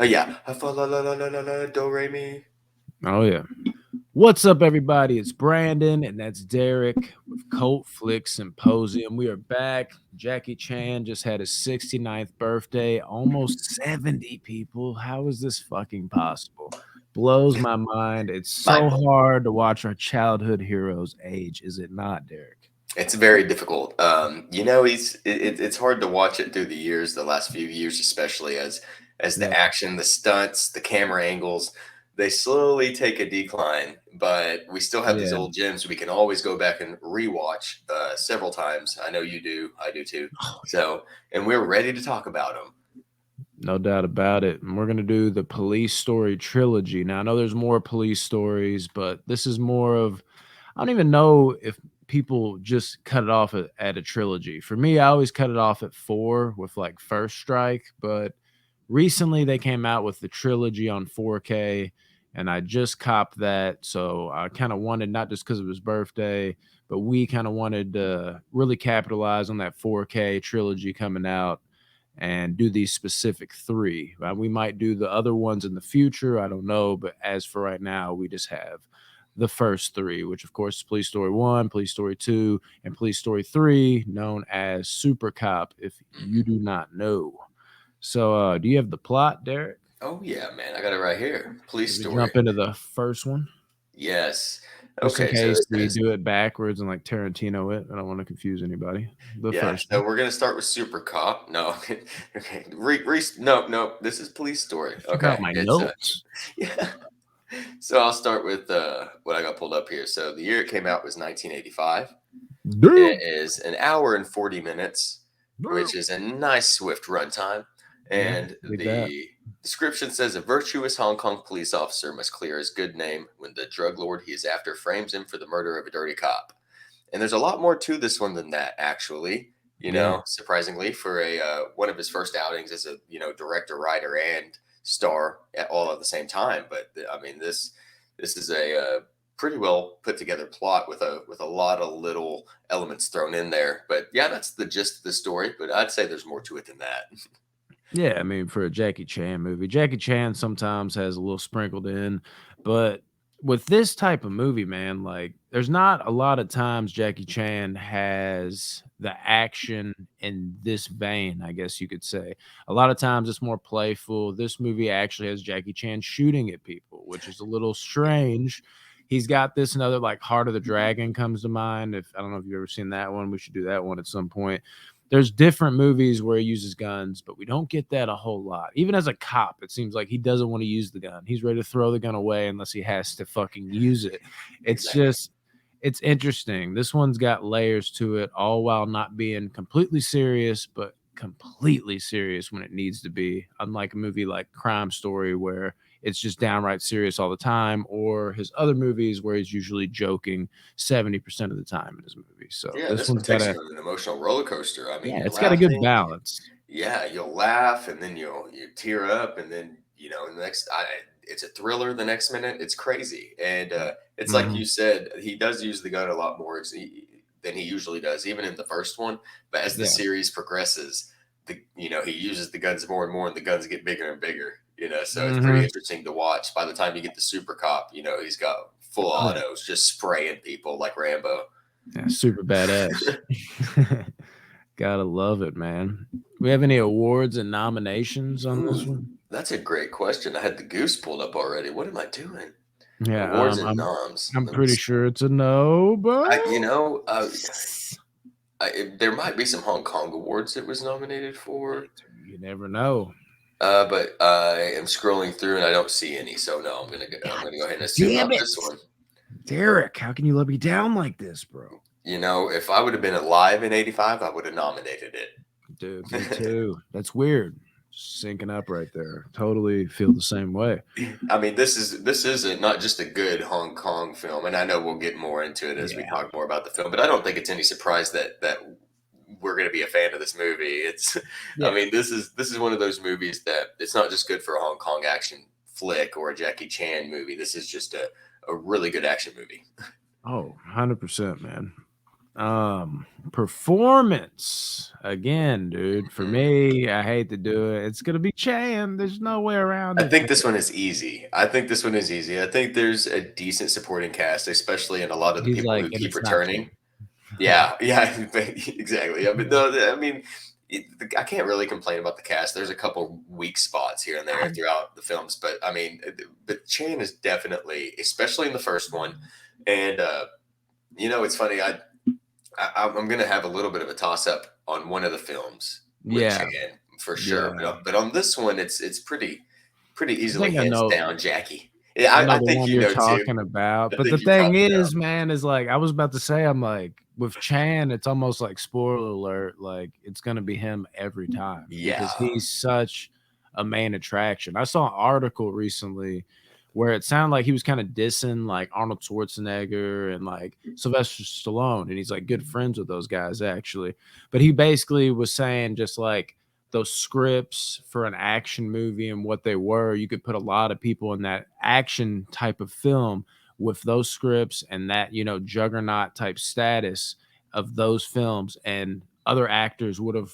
Yeah. Fa la la la la la la do re mi. Oh yeah. What's up, everybody? It's Brandon, and that's Deryk with Cult Flick Symposium. We are back. Jackie Chan just had his 69th birthday, almost 70 people. How is this fucking possible? Blows my mind. It's Mind so blown. hard to watch our childhood heroes age, is it not, Deryk? It's very difficult. It's hard to watch it through the years, the last few years, especially as the Yeah. action, the stunts, the camera angles, they slowly take a decline. But we still have these Yeah. old gems we can always go back and rewatch several times. I know you do. I do too. Oh, So, and we're ready to talk about them. no doubt about it. And we're going to do the police story trilogy. Now, I know there's more police stories, but this is more of, I don't even know if people just cut it off at a trilogy. For me, I always cut it off at four with like First Strike, but recently they came out with the trilogy on 4K, and I just copped that. So I kind of wanted, not just because of his birthday, but we kind of wanted to really capitalize on that 4K trilogy coming out and do these specific three. We might do the other ones in the future. I don't know. But as for right now, we just have the first three, which of course is Police Story 1, Police Story 2, and Police Story 3, known as Supercop, if you do not know. So, do you have the plot, Derek? Oh yeah, man, I got it right here. Police Should we story. jump into the first one? Yes. Just in Okay, so case it we says do it backwards and like Tarantino it. I don't want to confuse anybody. The yeah, first so one. we're gonna start with Super Cop. No, okay. No, no. This is Police Story. Forgot Okay, my it's notes. yeah. So I'll start with what I got pulled up here. So the year it came out was 1985. It Damn. is an hour and 40 minutes, Damn. which is a nice swift runtime. Yeah, And dig that. the description says a virtuous Hong Kong police officer must clear his good name when the drug lord he is after frames him for the murder of a dirty cop. And there's a lot more to this one than that, actually. Yeah. Surprisingly, for a one of his first outings as a director, writer, and star all at the same time. But I mean, this is a pretty well put together plot with a lot of little elements thrown in there. But yeah, that's the gist of the story. But I'd say there's more to it than that. Yeah, I mean, for a Jackie Chan movie, Jackie Chan sometimes has a little sprinkled in, but with this type of movie, man, like there's not a lot of times Jackie Chan has the action in this vein, I guess you could say. A lot of times it's more playful. This movie actually has Jackie Chan shooting at people, which is a little strange. He's got this and other like Heart of the Dragon comes to mind. If I don't know if you've ever seen that one, we should do that one at some point. There's different movies where he uses guns, but we don't get that a whole lot. Even as a cop, it seems like he doesn't want to use the gun. He's ready to throw the gun away unless he has to fucking use it. It's Exactly. just, it's interesting. This one's got layers to it, all while not being completely serious, but completely serious when it needs to be. Unlike a movie like Crime Story, where it's just downright serious all the time, or his other movies where he's usually joking 70% of the time in his movie. So Yeah, this this one one's got takes a, you on an emotional roller coaster. I mean, yeah, you're it's got a good laughing. balance. Yeah, you'll laugh, and then you tear up, and then the it's a thriller. The next minute, it's crazy, and it's like Mhm. you said, he does use the gun a lot more than he usually does, even in the first one. But as the Yeah. series progresses, he uses the guns more and more, and the guns get bigger and bigger. So it's pretty Mhm. interesting to watch. By the time you get the Super Cop, he's got full Oh, yeah. autos, just spraying people like Rambo. Yeah, super badass. Gotta love it, man. We have any awards and nominations on this Ooh, one? that's a great question. I had the goose pulled up already. What am I doing? Yeah, Awards and I'm noms. I'm Let me pretty see. sure it's a no, but I, there might be some Hong Kong awards that was nominated for, you never know. but I am scrolling through and I don't see any. So no, I'm God gonna go ahead and assume damn not it. this one. Derek, how can you let me down like this, bro? If I would have been alive in '85, I would have nominated Dude, me it. too. That's weird. Syncing up right there. Totally feel the same way. I mean, this is not just a good Hong Kong film, and I know we'll get more into it as we Yeah. talk more about the film. But I don't think it's any surprise that we're going to be a fan of this movie. I Yeah. mean, this is one of those movies that it's not just good for a Hong Kong action flick or a Jackie Chan movie. This is just a really good action movie. Oh, 100%, man. Performance again, dude. For Mhm. me, I hate to do it. It's gonna be Chan. There's no way around I it, think man. this one is easy. I think this one is easy. I think there's a decent supporting cast, especially in a lot of the He's people like, who and keep it's not returning. Chan. Yeah, yeah, exactly. Yeah, but no, I mean, I can't really complain about the cast. There's a couple weak spots here and there I, throughout the films, but I mean, but Chan is definitely, especially in the first one, and it's funny. I'm going to have a little bit of a toss up on one of the films with yeah, Chan for sure, yeah. but on this one, it's pretty I easily think hands down Jackie. Yeah, I know I the think one you you're know too. talking about, I but the think you thing talked it out. is, man, is like I was about to say, I'm like with Chan, it's almost like spoiler alert, like it's gonna be him every time Yeah, because he's such a main attraction. I saw an article recently where it sounded like he was kind of dissing like Arnold Schwarzenegger and like Sylvester Stallone, and he's like good friends with those guys actually. But he basically was saying just like those scripts for an action movie and what they were, you could put a lot of people in that action type of film with those scripts and that, juggernaut type status of those films, and other actors would have,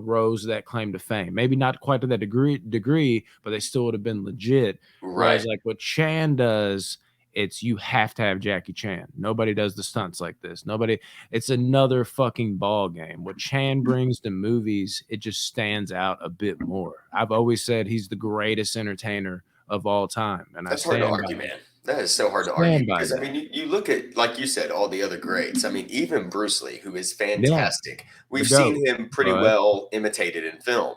rose that claim to fame. Maybe not quite to that degree, but they still would have been legit. Whereas right. like what Chan does, it's you have to have Jackie Chan. Nobody does the stunts like this. Nobody, it's another fucking ball game. What Chan brings to movies, it just stands out a bit more. I've always said he's the greatest entertainer of all time, and I That's hard to stand by argue, man. That is so hard to argue stand by because I mean, that. you look at like you said, all the other greats. I mean, even Bruce Lee, who is Yeah, fantastic. the We've seen GOAT, him pretty but well imitated in film.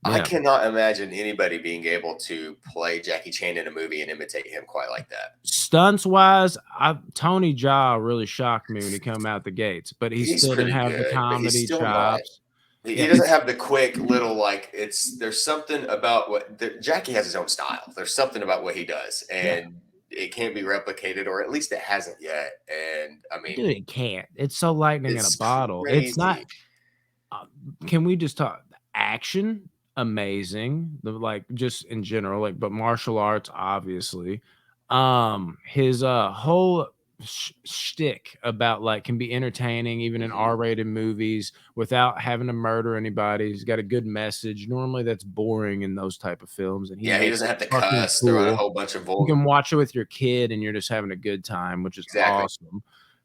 I yeah. cannot imagine anybody being able to play Jackie Chan in a movie and imitate him quite like that. Stunts wise, Tony Jaa really shocked me when he come out the gates, but he He's still didn't pretty have the good, but he's comedy still not. chops. He Yeah, doesn't have the quick little like. There's something about Jackie has his own style. There's something about what he does, yeah. and it can't be replicated, or at least it hasn't yet. And I mean, Dude, it can't. It's so lightning in a it's bottle. It's not. crazy. Uh, can we just talk action? Amazing. The like just in general, like but martial arts, obviously. His whole shtick about like can be entertaining even in Mhm. R-rated movies without having to murder anybody. He's got a good message. Normally that's boring in those type of films, and he Yeah, he makes doesn't it have to fucking cuss, throw out a cool. whole bunch of You vulgar. can watch it with your kid and you're just having a good time, which is Exactly. awesome.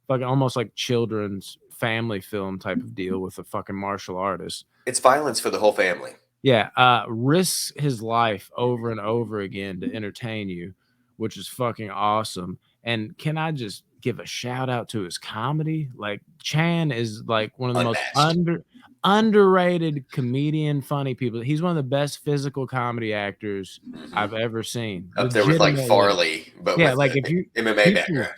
Fucking almost like children's family film type of deal with a fucking martial artist. It's violence for the whole family. Yeah, risks his life over and over again to entertain you, which is fucking awesome. And can I just give a shout out to his comedy? Like Chan is like one of the most Unmatched. underrated comedian, funny people. He's one of the best physical comedy actors I've Mhm. ever seen. Up there with like Legitimately. Farley, but Yeah, with like the if you MMA people background.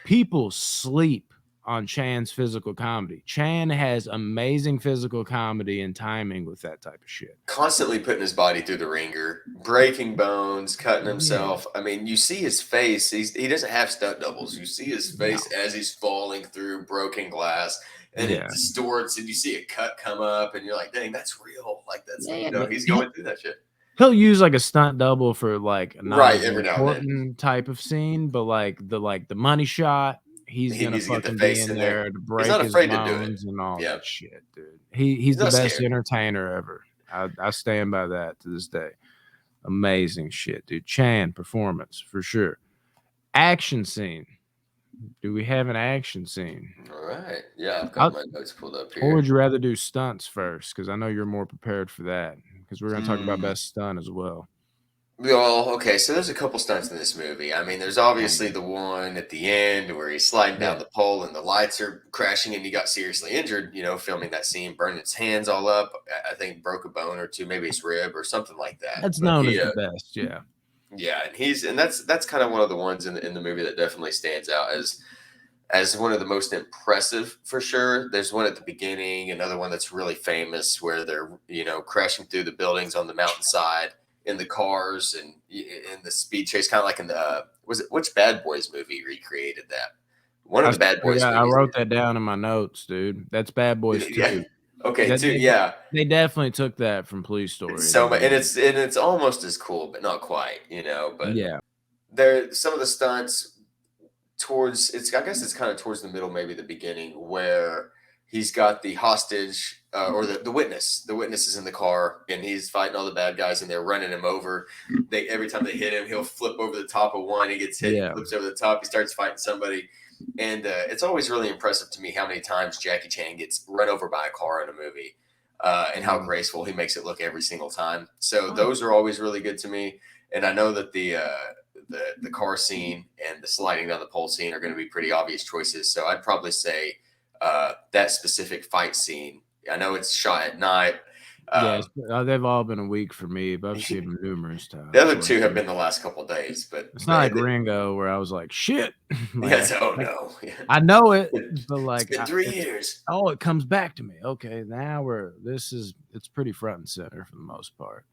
people sleep on Chan's physical comedy. Chan has amazing physical comedy and timing with that type of shit. Constantly putting his body through the ringer, breaking bones, cutting Yeah. himself. I mean, you see his face. He doesn't have stunt doubles. You see his face No. as he's falling through broken glass, and it Yeah. distorts, and you see a cut come up, and you're like, "Dang, that's real! Like that's Yeah, but he's going through that shit." he'll use like a stunt double for like not Right, as every now and then, important type of scene, but like the money shot, he's he gonna needs to get the fucking be face in in there. there to He's break not his afraid to do it. bones and all Yeah, that shit, dude. he's He's the not best scared. entertainer ever. I stand by that to this day. Amazing shit, dude. Chan performance for sure. Action scene. Do we have an action scene? All right, yeah, I've got I'll, my notes pulled up or would here. you rather do stunts first? Because I know you're more prepared for that. Because we're going to talk about Hmm. best stunt as well. Well, okay, so there's a couple stunts in this movie. I mean, there's obviously the one at the end where he's sliding Yeah, down the pole and the lights are crashing and he got seriously injured, filming that scene, burning his hands all up. I think broke a bone or two, maybe his rib or something like that. that's But known as the best. Yeah, yeah, and that's kind of one of the ones in the movie that definitely stands out as one of the most impressive for sure. There's one at the beginning, another one that's really famous where they're crashing through the buildings on the mountainside in the cars and in the speed chase, kind of like in the was it which Bad Boys movie recreated that? One of I the Bad swear to Boys God, I movies. were that down in my notes, dude. That's Bad Boys Yeah. 2. Okay. That Too. Yeah. they definitely took that from Police It's Story at the so much, and beginning. it's almost as cool, but not quite. But Yeah, there some of the stunts I guess it's kind of towards the middle, maybe the beginning, where he's got the hostage or the witness. The witness is in the car and he's fighting all the bad guys and they're running him over. Every time they hit him, he'll flip over the top of one. He gets hit, he flips over the top, he starts fighting somebody. And it's always really impressive to me how many times Jackie Chan gets run over by a car in a movie, and how graceful he makes it look every single time. So those are always really good to me. And I know that the car scene and the sliding down the pole scene are going to be pretty obvious choices. So I'd probably say that specific fight scene. I know it's shot at night. They've all been a week for me, but I've seen them numerous times. The other two have been the last couple of days, but it's not like Ringo where I was like, shit. Yes, oh no. I know it, but like it's been 3 years. Oh, it comes back to me. Okay, now it's pretty front and center for the most part.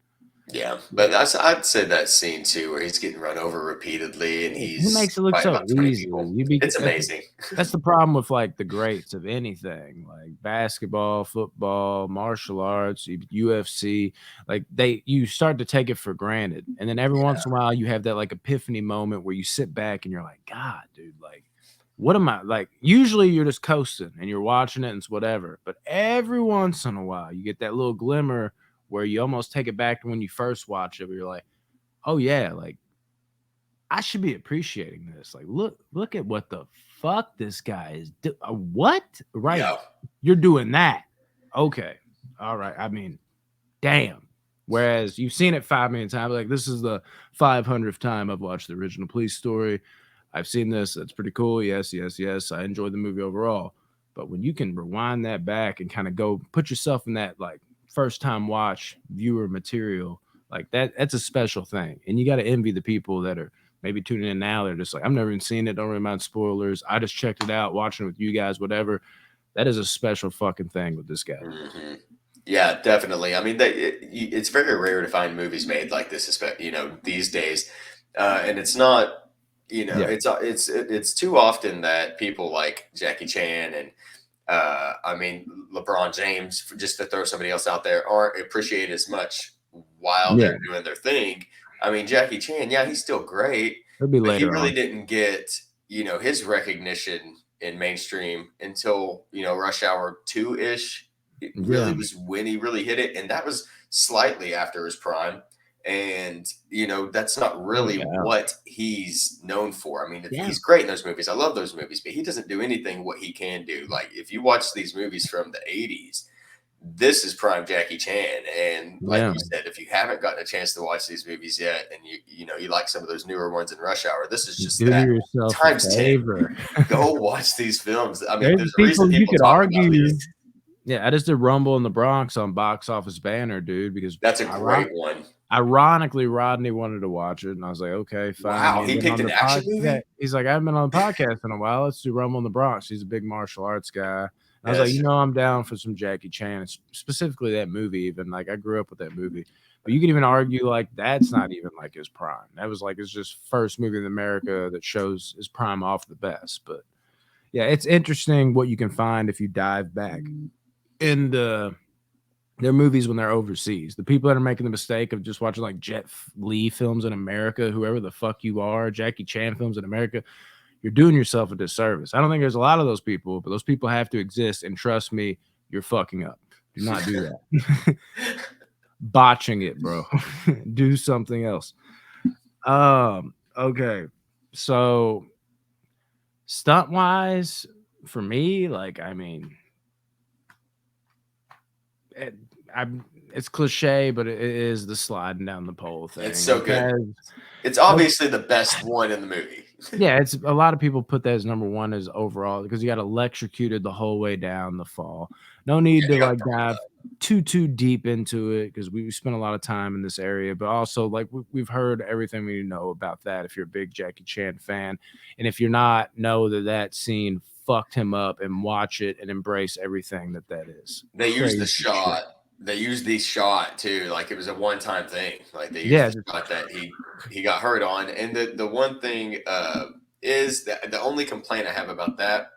Yeah, but I'd say that scene too, where he's getting run over repeatedly, and he makes it look so easy. It's amazing. That's the problem with like the greats of anything, like basketball, football, martial arts, UFC. Like you start to take it for granted, and then every once in a while you have that like epiphany moment where you sit back and you're like, God, dude, like, what am I like? Usually you're just coasting and you're watching it and it's whatever, but every once in a while you get that little glimmer where you almost take it back to when you first watch it, where you're like, oh yeah, like I should be appreciating this. Like, look at what the fuck this guy is doing. What? Right. Yeah. You're doing that. Okay. All right. I mean, damn. Whereas you've seen it 5 million times. Like, this is the 500th time I've watched the original Police Story. I've seen this. That's pretty cool. Yes, yes, yes. I enjoyed the movie overall. But when you can rewind that back and kind of go put yourself in that like first time watch viewer material, like that's a special thing. And you got to envy the people that are maybe tuning in now. They're just like, I've never even seen it, don't really mind spoilers, I just checked it out, watching it with you guys, whatever. That is a special fucking thing with this guy. Mm-hmm. Yeah, definitely. I mean, it's very rare to find movies made like this, especially these days, and it's not. It's too often that people like Jackie Chan and I mean, LeBron James, just to throw somebody else out there, aren't appreciated as much while they're doing their thing. I mean, Jackie Chan, yeah, he's still great, but he really didn't get, his recognition in mainstream until, Rush Hour 2-ish. It really was when he really hit it. And that was slightly after his prime. And, that's not really what he's known for. I mean, he's great in those movies. I love those movies, but he doesn't do anything what he can do. Like, if you watch these movies from the 80s, this is prime Jackie Chan. And like you said, if you haven't gotten a chance to watch these movies yet, and you like some of those newer ones in Rush Hour, this is just times 10. Go watch these films. I mean, there's a reason people talk about these. Yeah, I just did Rumble in the Bronx on Box Office Banner, dude, because that's a great one. Ironically, Rodney wanted to watch it, and I was like, okay, fine. Wow, he picked an action movie? Yeah. He's like, I haven't been on the podcast in a while. Let's do Rumble in the Bronx. He's a big martial arts guy. And I was like, I'm down for some Jackie Chan, specifically that movie even. Like, I grew up with that movie. But you could even argue, like, that's not even, like, his prime. That was, like, his just first movie in America that shows his prime off the best. But, yeah, it's interesting what you can find if you dive back in their movies when they're overseas. The people that are making the mistake of just watching like Jet Li films in America, whoever the fuck you are, Jackie Chan films in America, you're doing yourself a disservice. I don't think there's a lot of those people, but those people have to exist. And trust me, you're fucking up. Do not do that. Botching it, bro. Do something else. Okay. So stunt wise, for me, like, I mean, it's cliche, but it is the sliding down the pole thing. It's so good. It's obviously the best one in the movie. Yeah, it's a lot of people put that as number one as overall because you got electrocuted the whole way down the fall. No need to like dive too deep into it because we spent a lot of time in this area, but also like we've heard everything we know about that. If you're a big Jackie Chan fan, and if you're not, know that scene fucked him up, and watch it and embrace everything that is. They use the shot. They used the shot too, like it was a one-time thing. Like they used the shot that he got hurt on. And the one thing is that the only complaint I have about that,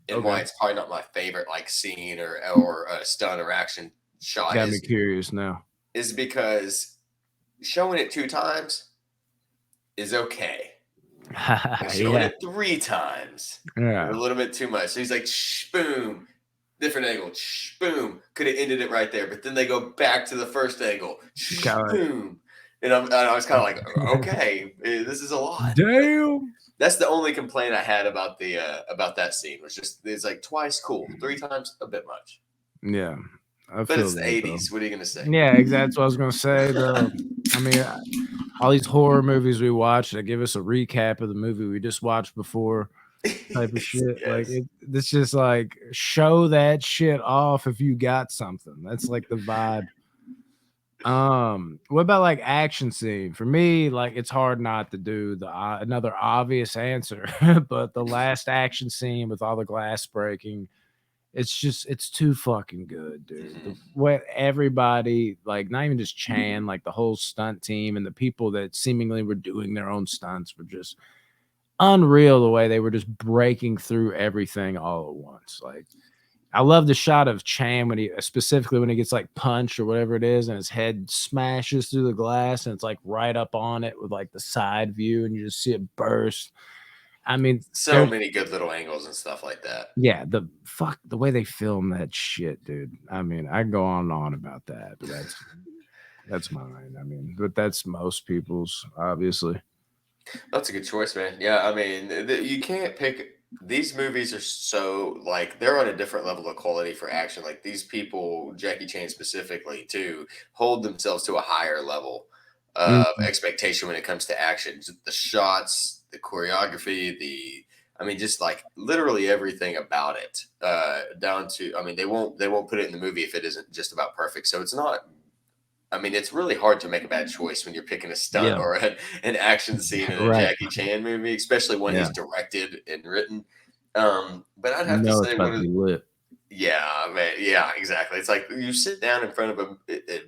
and why it's probably not my favorite like scene or stunt or action shot, got me curious now, is because showing it 2 times is okay. They're showing Yeah. it 3 times. A Yeah. little bit too much. So he's like, shh, boom, different angle, shh, boom. Could have ended it right there, but then they go back to the first angle, shh, Kinda boom. And I was kind of like, okay, this is a lot. But damn. that's the only complaint I had about that scene was just it's like twice cool, 3 times a bit much. Yeah. I But feel it's the that though. 80s. What are you gonna say? Yeah, exactly. That's what I was gonna say. I mean, all these horror movies we watch that give us a recap of the movie we just watched before, type of shit. Like Yes. it's just like show that shit off if you got something. That's like the vibe. What about like action scene? For me, like it's hard not to do the another obvious answer, but the last action scene with all the glass breaking, it's too fucking good, dude. Mhm. What everybody like, not even just Chan, like the whole stunt team and the people that seemingly were doing their own stunts were just unreal the way they were just breaking through everything all at once. Like I love the shot of Chan when he specifically when he gets like punched or whatever it is, and his head smashes through the glass, and it's like right up on it with like the side view, and you just see it burst. I mean, So there's many good little angles and stuff like that. yeah, the way they film that shit, dude. I mean, I can go on and on about that, but that's mine. I mean, but that's most people's, obviously. That's a good choice, man. Yeah, I mean, you can't pick. These movies are so like they're on a different level of quality for action. Like these people, Jackie Chan specifically, too, hold themselves to a higher level of Mhm. expectation when it comes to action. Just the shots, the choreography, I mean, just like literally everything about it. Down to, I mean, they won't put it in the movie if it isn't just about perfect. So it's not. I mean, it's really hard to make a bad choice when you're picking a stunt Yeah, or an action scene in a right. Jackie Chan movie, especially one Yeah. he's directed and written. But I'd You have to know it's say about one to of be lit. yeah, man, yeah, exactly. It's like you sit down in front of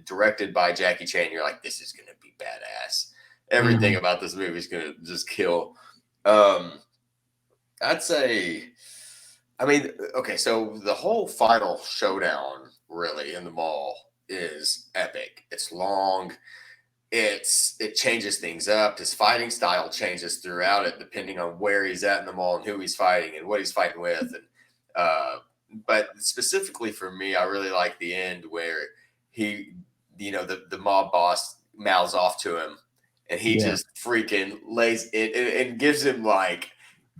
directed by Jackie Chan, you're like, this is gonna be badass. Everything Mhm. about this movie is gonna just kill. Um, I'd say, I mean, okay, so the whole final showdown really in the mall is epic. It's long, it changes things up. His fighting style changes throughout it, depending on where he's at in the mall and who he's fighting and what he's fighting with. And uh, but specifically for me, I really like the end where he, the mob boss mouths off to him, and he Yeah. just freaking lays it and gives him like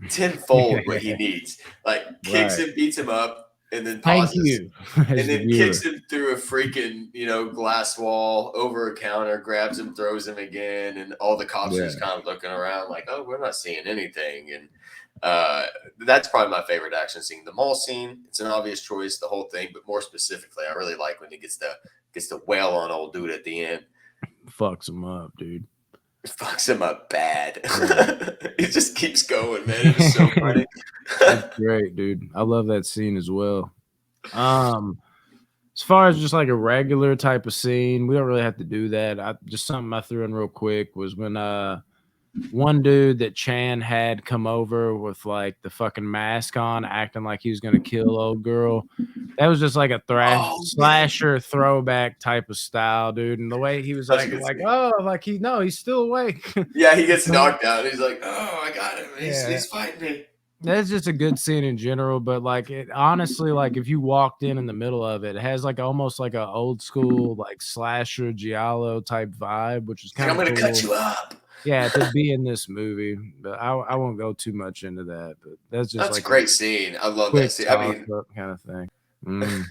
tenfold what he Yeah, needs. Like kicks right. him, beats him up, and then Thank pauses you and as the then kicks viewer. him through a freaking glass wall over a counter, grabs him, throws him again, and all the cops are Yeah. just kind of looking around like, oh, we're not seeing anything. And uh, that's probably my favorite action scene. The mall scene, it's an obvious choice, the whole thing, but more specifically, I really like when he gets the wail on old dude at the end. Fucks him up, dude. It fucks him up bad. Yeah. It just keeps going, man. It is so funny. That's great, dude. I love that scene as well. Um, as far as just like a regular type of scene, we don't really have to do that. I just something I threw in real quick was when one dude that Chan had come over with like the fucking mask on, acting like he was gonna kill old girl. That was just like a thrash Oh man, slasher throwback type of style, dude. And the way he was such a acting good like, scene. oh, like he's still awake. Yeah, he gets knocked out. He's like, "Oh, I got him. He's Yeah, he's fighting me." that's just a good scene in general, but like it honestly, like if you walked in the middle of it, it has like almost like a old school like slasher giallo type vibe, which is He's like, kind "I'm of gonna cut cool. you up." Yeah, to be in this movie, but I won't go too much into that. But that's just That's a like a great scene. I love that quick scene. I toss mean, up kind of thing. Mm,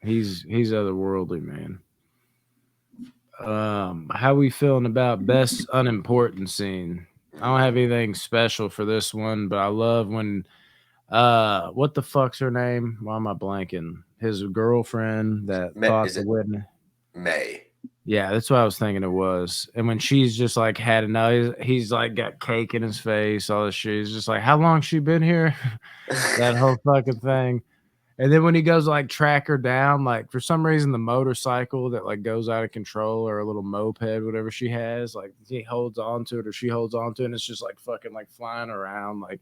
he's otherworldly, man. How we feeling about best unimportant scene? I don't have anything special for this one, but I love when what the fuck's her name? Why am I blanking? His girlfriend that thought Is the it witness. May? Yeah, that's what I was thinking it was. And when she's just like had enough, he's like got cake in his face, all this shit. He's just like, how long she been here? That whole fucking thing. And then when he goes like track her down, like for some reason the motorcycle that like goes out of control or a little moped, whatever she has, like he holds on to it or she holds on to it, and it's just like fucking like flying around. Like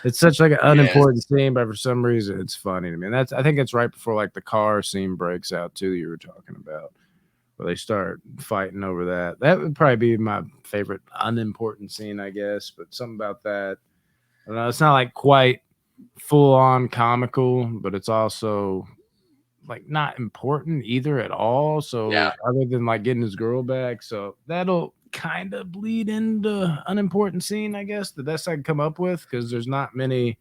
it's such like an Yes. unimportant scene, but for some reason it's funny to me. And I think it's right before like the car scene breaks out too, you were talking about. where they start fighting over that. That would probably be my favorite unimportant scene, I guess. But something about that, I don't know, it's not like quite full on comical, but it's also like not important either at all. Yeah, So other than like getting his girl back, so that'll kind of bleed into unimportant scene, I guess. The best I can come up with because there's not many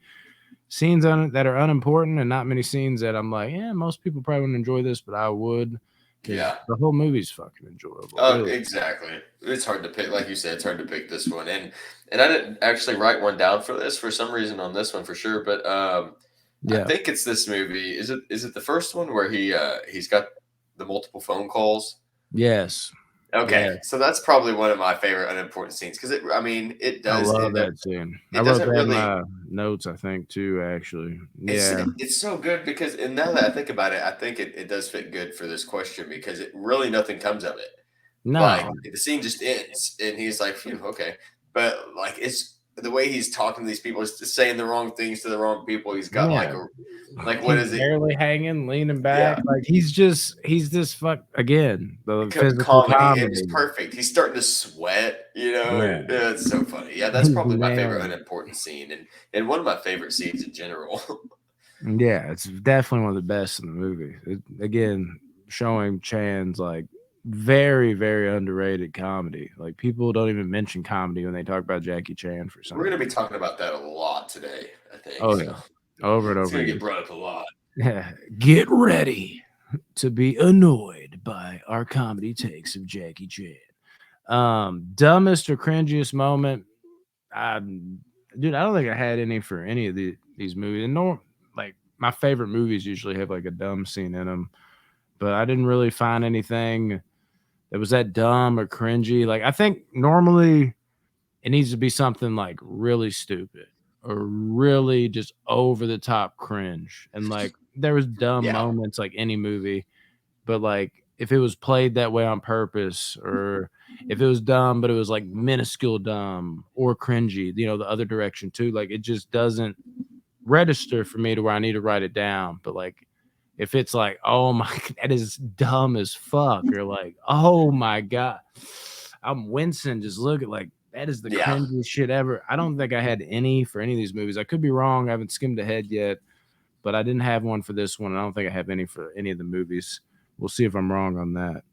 scenes on it that are unimportant and not many scenes that I'm like, yeah, most people probably wouldn't enjoy this, but I would because yeah. the whole movie's fucking enjoyable, Oh, really. exactly. It's hard to pick, like you said, it's hard to pick this one. And I didn't actually write one down for this for some reason on this one for sure, but I Yeah. think it's this movie. Is it the first one where he's got the multiple phone calls? Yes. Okay, Yeah. so that's probably one of my favorite unimportant scenes because I mean, I love that scene. I it wrote doesn't that in really. my notes, I think, too, actually. It's Yeah. it's so good because and now that I think about it, I think it does fit good for this question because it really nothing comes of it. Like, No. the scene just ends, and he's like, "Phew, okay." But, like, it's the way he's talking to these people, is just saying the wrong things to the wrong people. He's got, Yeah. like, a like, what He's is it? barely hanging, leaning Yeah, back. Like he's this fuck again, the physical comedy. It's comedy. perfect. He's starting to sweat, Yeah. yeah, it's so funny. Yeah, that's He's probably my favorite nailing it. unimportant scene and one of my favorite scenes in general. Yeah, it's definitely one of the best in the movie. Again, showing Chan's like very, very underrated comedy. Like people don't even mention comedy when they talk about Jackie Chan for We're some gonna be reason. talking about that a lot today, I think, Oh so yeah, over and it's over gonna get again. brought up a lot. Yeah, get ready to be annoyed by our comedy takes of Jackie Chan. Dumbest or cringiest moment. Dude, I don't think I had any for any of these movies. And no, like my favorite movies usually have like a dumb scene in them, but I didn't really find anything that was that dumb or cringy. Like I think normally it needs to be something like really stupid or really just over the top cringe. And like there was dumb Yeah, moments like any movie, but like if it was played that way on purpose or if it was dumb but it was like minuscule dumb or cringy, the other direction too, like it just doesn't register for me to where I need to write it down. But like if it's like, oh my, that is dumb as fuck, or like, oh my god, I'm wincing just look at like that is the yeah. cringiest shit ever. I don't think I had any for any of these movies. I could be wrong. I haven't skimmed ahead yet, but I didn't have one for this one. And I don't think I have any for any of the movies. We'll see if I'm wrong on that.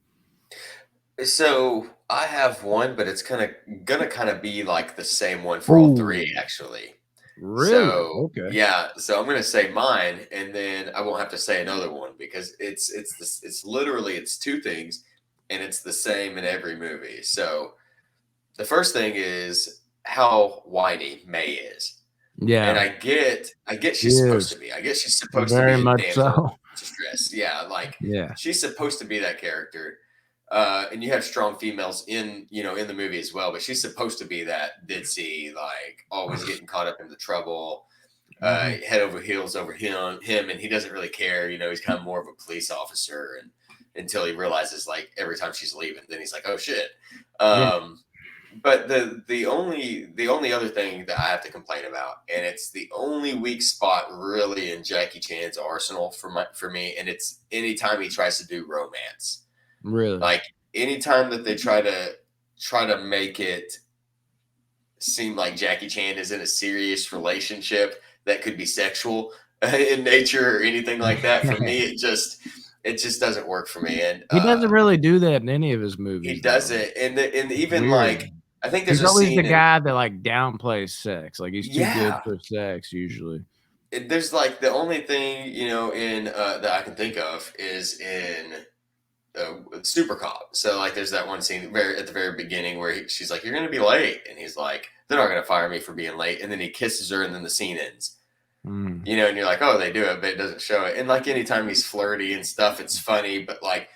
So I have one, but it's gonna kind of be like the same one for all Oh, three, actually. really? So Okay. yeah, so I'm gonna say mine, and then I won't have to say another one because it's literally it's two things, and it's the same in every movie. So the first thing is how whiny May is, and Yeah, I get she she's supposed is to be. I get she's supposed to very be a much damsel so. in distress. Yeah, like Yeah. she's supposed to be that character. And you have strong females in the movie as well, but she's supposed to be that ditzy, like always getting caught up into trouble, Hmm. head over heels over him, and he doesn't really care. He's kind of more of a police officer, and until he realizes, like every time she's leaving, then he's like, oh shit. Yeah. But the only other thing that I have to complain about, and it's the only weak spot really in Jackie Chan's arsenal for me, and it's anytime he tries to do romance. Really. Like anytime that they try to make it seem like Jackie Chan is in a serious relationship that could be sexual in nature or anything like that, for me it just doesn't work for me. And He doesn't really do that in any of his he movies, though. doesn't. And It's even weird. like I think there's He's a always the scene in guy that, like, downplays sex, like, he's too good yeah. for sex usually. There's like the only thing in that I can think of is in Supercop. So like, there's that one scene very at the very beginning where she's like, "You're gonna be late," and he's like, "They're not gonna fire me for being late." And then he kisses her, and then the scene ends. Mm. And you're like, "Oh, they do it," but it doesn't show it. And like anytime he's flirty and stuff, it's funny. But like,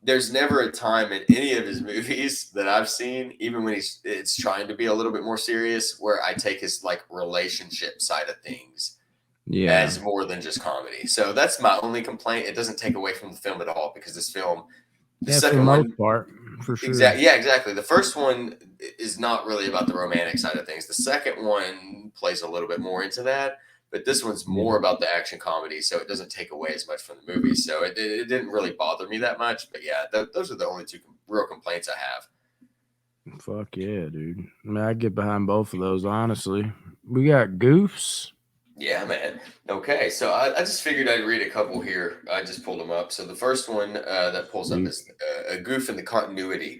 there's never a time in any of his movies that I've seen, even when it's trying to be a little bit more serious, where I take his like relationship side of things Yeah. as more than just comedy. So that's my only complaint. It doesn't take away from the film at all because this film, the Yeah, for the second most one, part, for sure. exactly, yeah, exactly. The first one is not really about the romantic side of things. The second one plays a little bit more into that, but this one's more about the action comedy, so it doesn't take away as much from the movie. So it didn't really bother me that much. But yeah, those are the only two real complaints I have. Fuck yeah, dude. I mean, I get behind both of those, honestly. We got Goofs. Yeah, man. Okay, so I just figured I'd read a couple here. I just pulled them up. So the first one that pulls up is a goof in the continuity.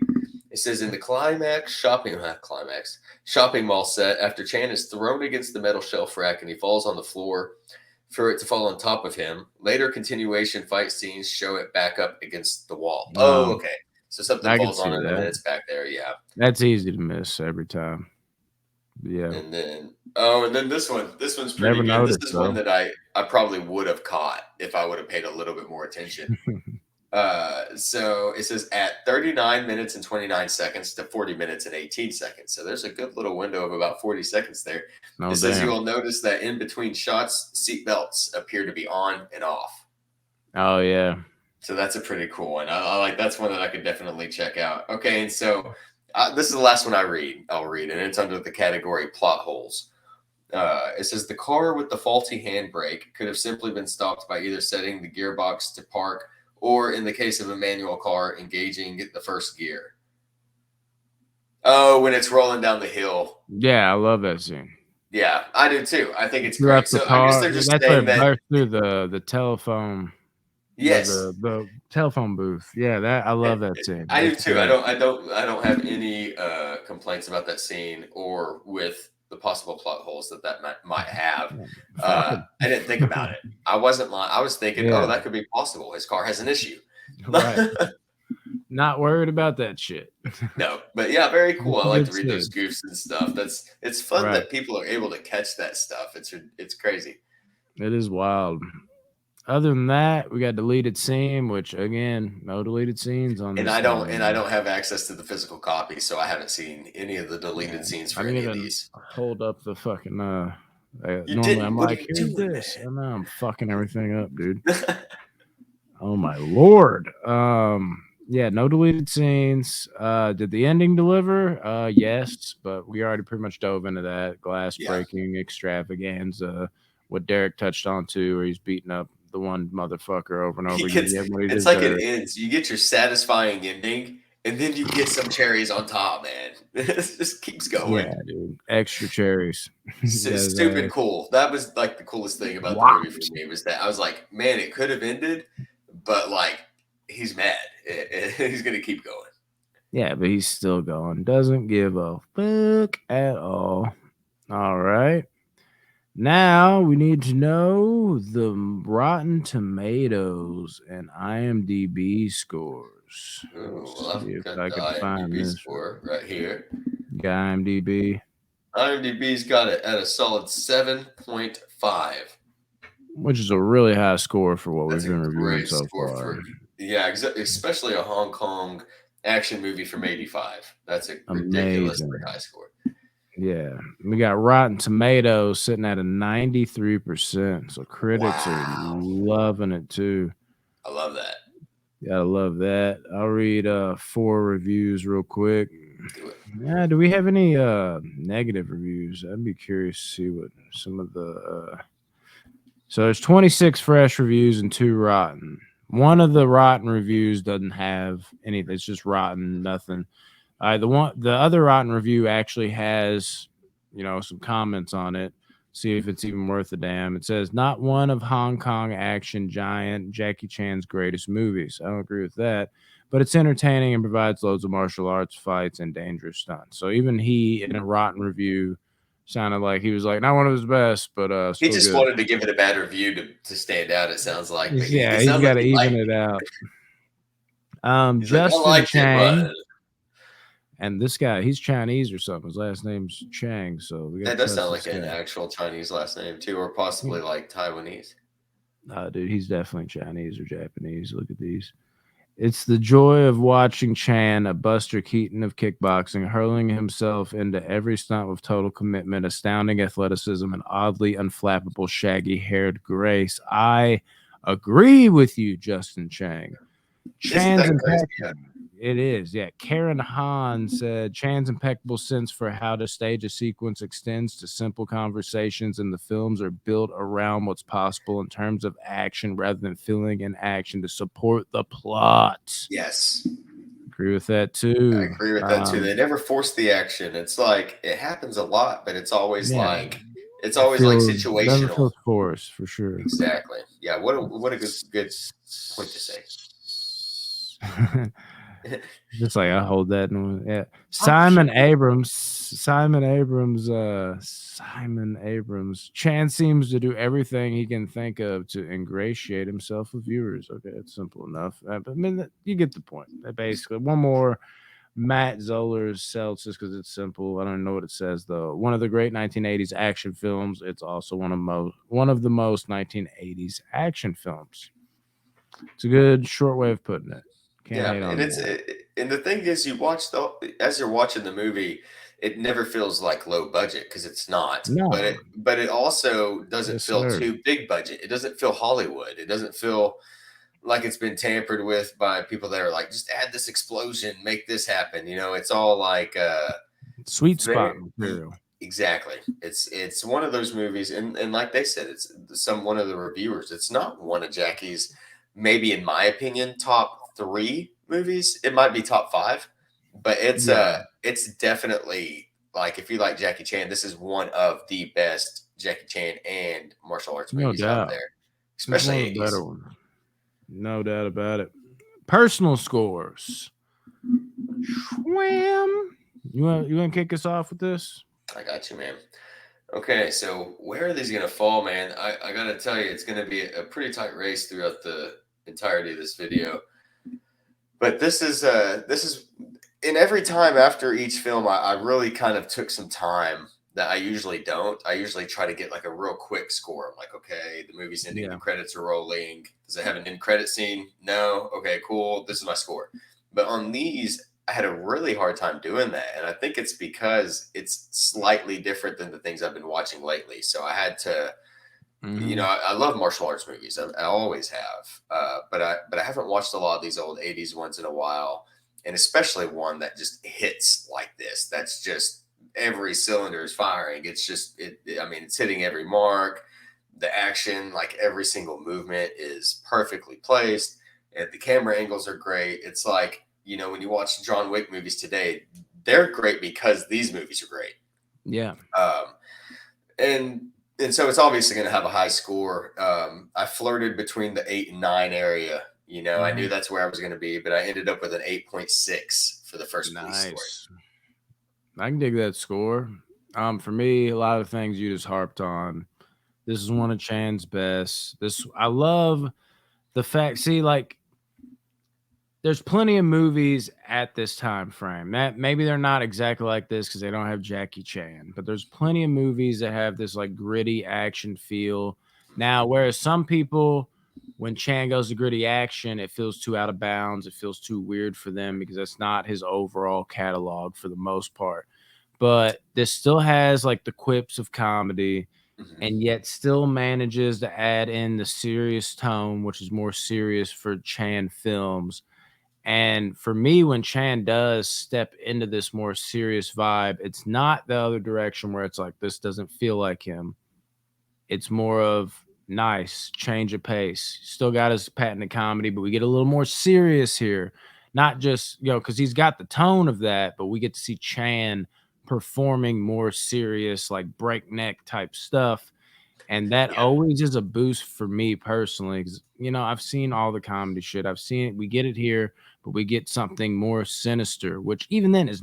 It says in the shopping mall set, after Chan is thrown against the metal shelf rack and he falls on the floor for it to fall on top of him. Later continuation fight scenes show it back up against the wall. Oh, okay. So something falls on it and then it's back there. Yeah. That's easy to miss every time. Yeah. And then this one's pretty good. Noticed, this is one that I probably would have caught if I would have paid a little bit more attention. So it says at 39 minutes and 29 seconds to 40 minutes and 18 seconds. So there's a good little window of about 40 seconds there. It says you will notice that in between shots, seat belts appear to be on and off. Oh, yeah. So that's a pretty cool one. I like that's one that I could definitely check out. Okay, and so this is the last one I'll read, and it's under the category plot holes. It says the car with the faulty handbrake could have simply been stopped by either setting the gearbox to park or, in the case of a manual car, engaging the first gear. Oh, when it's rolling down the hill. Yeah, I love that scene. Yeah, I do too. I think it's great. So I guess they're just saying that through the telephone. Yes, the telephone booth. Yeah, that I love that scene. I do too. Great. I don't have any complaints about that scene or with the possible plot holes that might have. I didn't think about it. I was thinking, oh, that could be possible. His car has an issue. Right. Not worried about that shit. No, but yeah, very cool. I like to read those goofs and stuff. It's fun that people are able to catch that stuff. It's crazy. It is wild. Other than that, we got deleted scene, which again, no deleted scenes on. And I don't have access to the physical copy, so I haven't seen any of the deleted scenes for any of these. Hold up the fucking. Normally I'm like, here's this, and now I'm fucking everything up, dude. Oh my lord. Yeah, no deleted scenes. Did the ending deliver? Yes, but we already pretty much dove into that glass breaking extravaganza. What Deryk touched on too, where he's beating up the one motherfucker over and over again. It's like it ends. You get your satisfying ending, and then you get some cherries on top, man. It just keeps going. Yeah, dude. Extra cherries. Stupid cool. That was like the coolest thing about the movie for me was that I was like, man, it could have ended, but like he's mad. He's gonna keep going. Yeah, but he's still going. Doesn't give a fuck at all. All right. Now we need to know the Rotten Tomatoes and IMDb scores. I've got the IMDb score right here. Got IMDb. IMDb's got it at a solid 7.5. Which is a really high score for what we've been reviewing so far. Yeah, especially a Hong Kong action movie from 85. That's a ridiculously high score. Yeah, we got Rotten Tomatoes sitting at a 93%. So critics are loving it too. I love that. Gotta love that. I'll read 4 reviews real quick. Do it. Yeah, do we have any negative reviews? I'd be curious to see what some of the. So there's 26 fresh reviews and 2 rotten. One of the rotten reviews doesn't have anything. It's just rotten, nothing. The other rotten review actually has, some comments on it. See if it's even worth a damn. It says, not one of Hong Kong action giant Jackie Chan's greatest movies. I don't agree with that, but it's entertaining and provides loads of martial arts fights and dangerous stunts. So even he, in a rotten review, sounded like he was like, not one of his best, but he just wanted to give it a bad review to stand out, it sounds like. But yeah, he's got to even it out. Justin Chang. And this guy, he's Chinese or something. His last name's Chang. So that does sound like an actual Chinese last name too, or possibly like Taiwanese. Dude, he's definitely Chinese or Japanese. Look at these. It's the joy of watching Chan, a Buster Keaton of kickboxing, hurling himself into every stunt with total commitment, astounding athleticism, and oddly unflappable shaggy-haired grace. I agree with you, Justin Chang. Chan's It is, yeah. Karen Hahn said Chan's impeccable sense for how to stage a sequence extends to simple conversations, and the films are built around what's possible in terms of action rather than filling in action to support the plot. Yes, Agree with that I too. agree with that too. They never force the action. It's like it happens a lot, but Yeah, it's it always like feels never situational. feels forced for sure. Exactly. Yeah. What a good point to say. Just like I hold that in, yeah. Pop sugar. Simon Abrams. Chan seems to do everything he can think of to ingratiate himself with viewers. Okay, it's simple enough. But I mean, you get the point. Basically, one more. Matt Zoller sells just because it's simple. I don't know what it says though. One of the great 1980s action films. It's also one of the most 1980s action films. It's a good short way of putting it. Can't Yeah, hate and on that. and the thing is, you watch as you're watching the movie, it never feels like low budget because it's not. No, But it also doesn't yes, feel sir. too big budget. It doesn't feel Hollywood. It doesn't feel like it's been tampered with by people that are like, just add this explosion, make this happen. It's all like Sweet spot very material. exactly. It's one of those movies, and like they said, it's one of the reviewers. It's not one of Jackie's, maybe in my opinion, top three movies. It might be top five, but Yeah, it's definitely like if you like Jackie Chan, this is one of the best Jackie Chan and martial arts no movies out doubt. there, It's especially one of the better 80s. ones. No doubt about it. Personal scores. Schwam. You want to kick us off with this? I got you, man. Okay, so where are these going to fall, man? I got to tell you, it's going to be a pretty tight race throughout the entirety of this video. But this is in every time after each film, I really kind of took some time that I usually don't. I usually try to get like a real quick score. I'm like, okay, the movie's ending, the Yeah. credits are rolling. Does it have an end credit scene? No. Okay, cool. This is my score. But on these, I had a really hard time doing that. And I think it's because it's slightly different than the things I've been watching lately. So I had to, Mm-hmm. I love martial arts movies. I always have, but I haven't watched a lot of these old '80s ones in a while, and especially one that just hits like this. That's just every cylinder is firing. It's just I mean, it's hitting every mark. The action, like every single movement, is perfectly placed, and the camera angles are great. It's like when you watch John Wick movies today, they're great because these movies are great. Yeah. Um, and and so it's obviously going to have a high score. I flirted between the 8 and 9 area. I Mm-hmm. knew that's where I was going to be, but I ended up with an 8.6 for the first police story. Nice. I can dig that score. For me, a lot of things you just harped on. This is one of Chan's best. I love the fact. See, like there's plenty of movies at this time frame that maybe they're not exactly like this because they don't have Jackie Chan, but there's plenty of movies that have this like gritty action feel. Now, whereas some people, when Chan goes to gritty action, it feels too out of bounds. It feels too weird for them because that's not his overall catalog for the most part. But this still has like the quips of comedy Mhm. and yet still manages to add in the serious tone, which is more serious for Chan films. And for me, when Chan does step into this more serious vibe, it's not the other direction where it's like, this doesn't feel like him. It's more of nice change of pace. Still got his patented comedy, but we get a little more serious here. Not just, because he's got the tone of that, but we get to see Chan performing more serious, like breakneck type stuff. And that Yeah, always is a boost for me personally. 'Cause, I've seen all the comedy shit. I've seen it. We get it here, but we get something more sinister, which even then is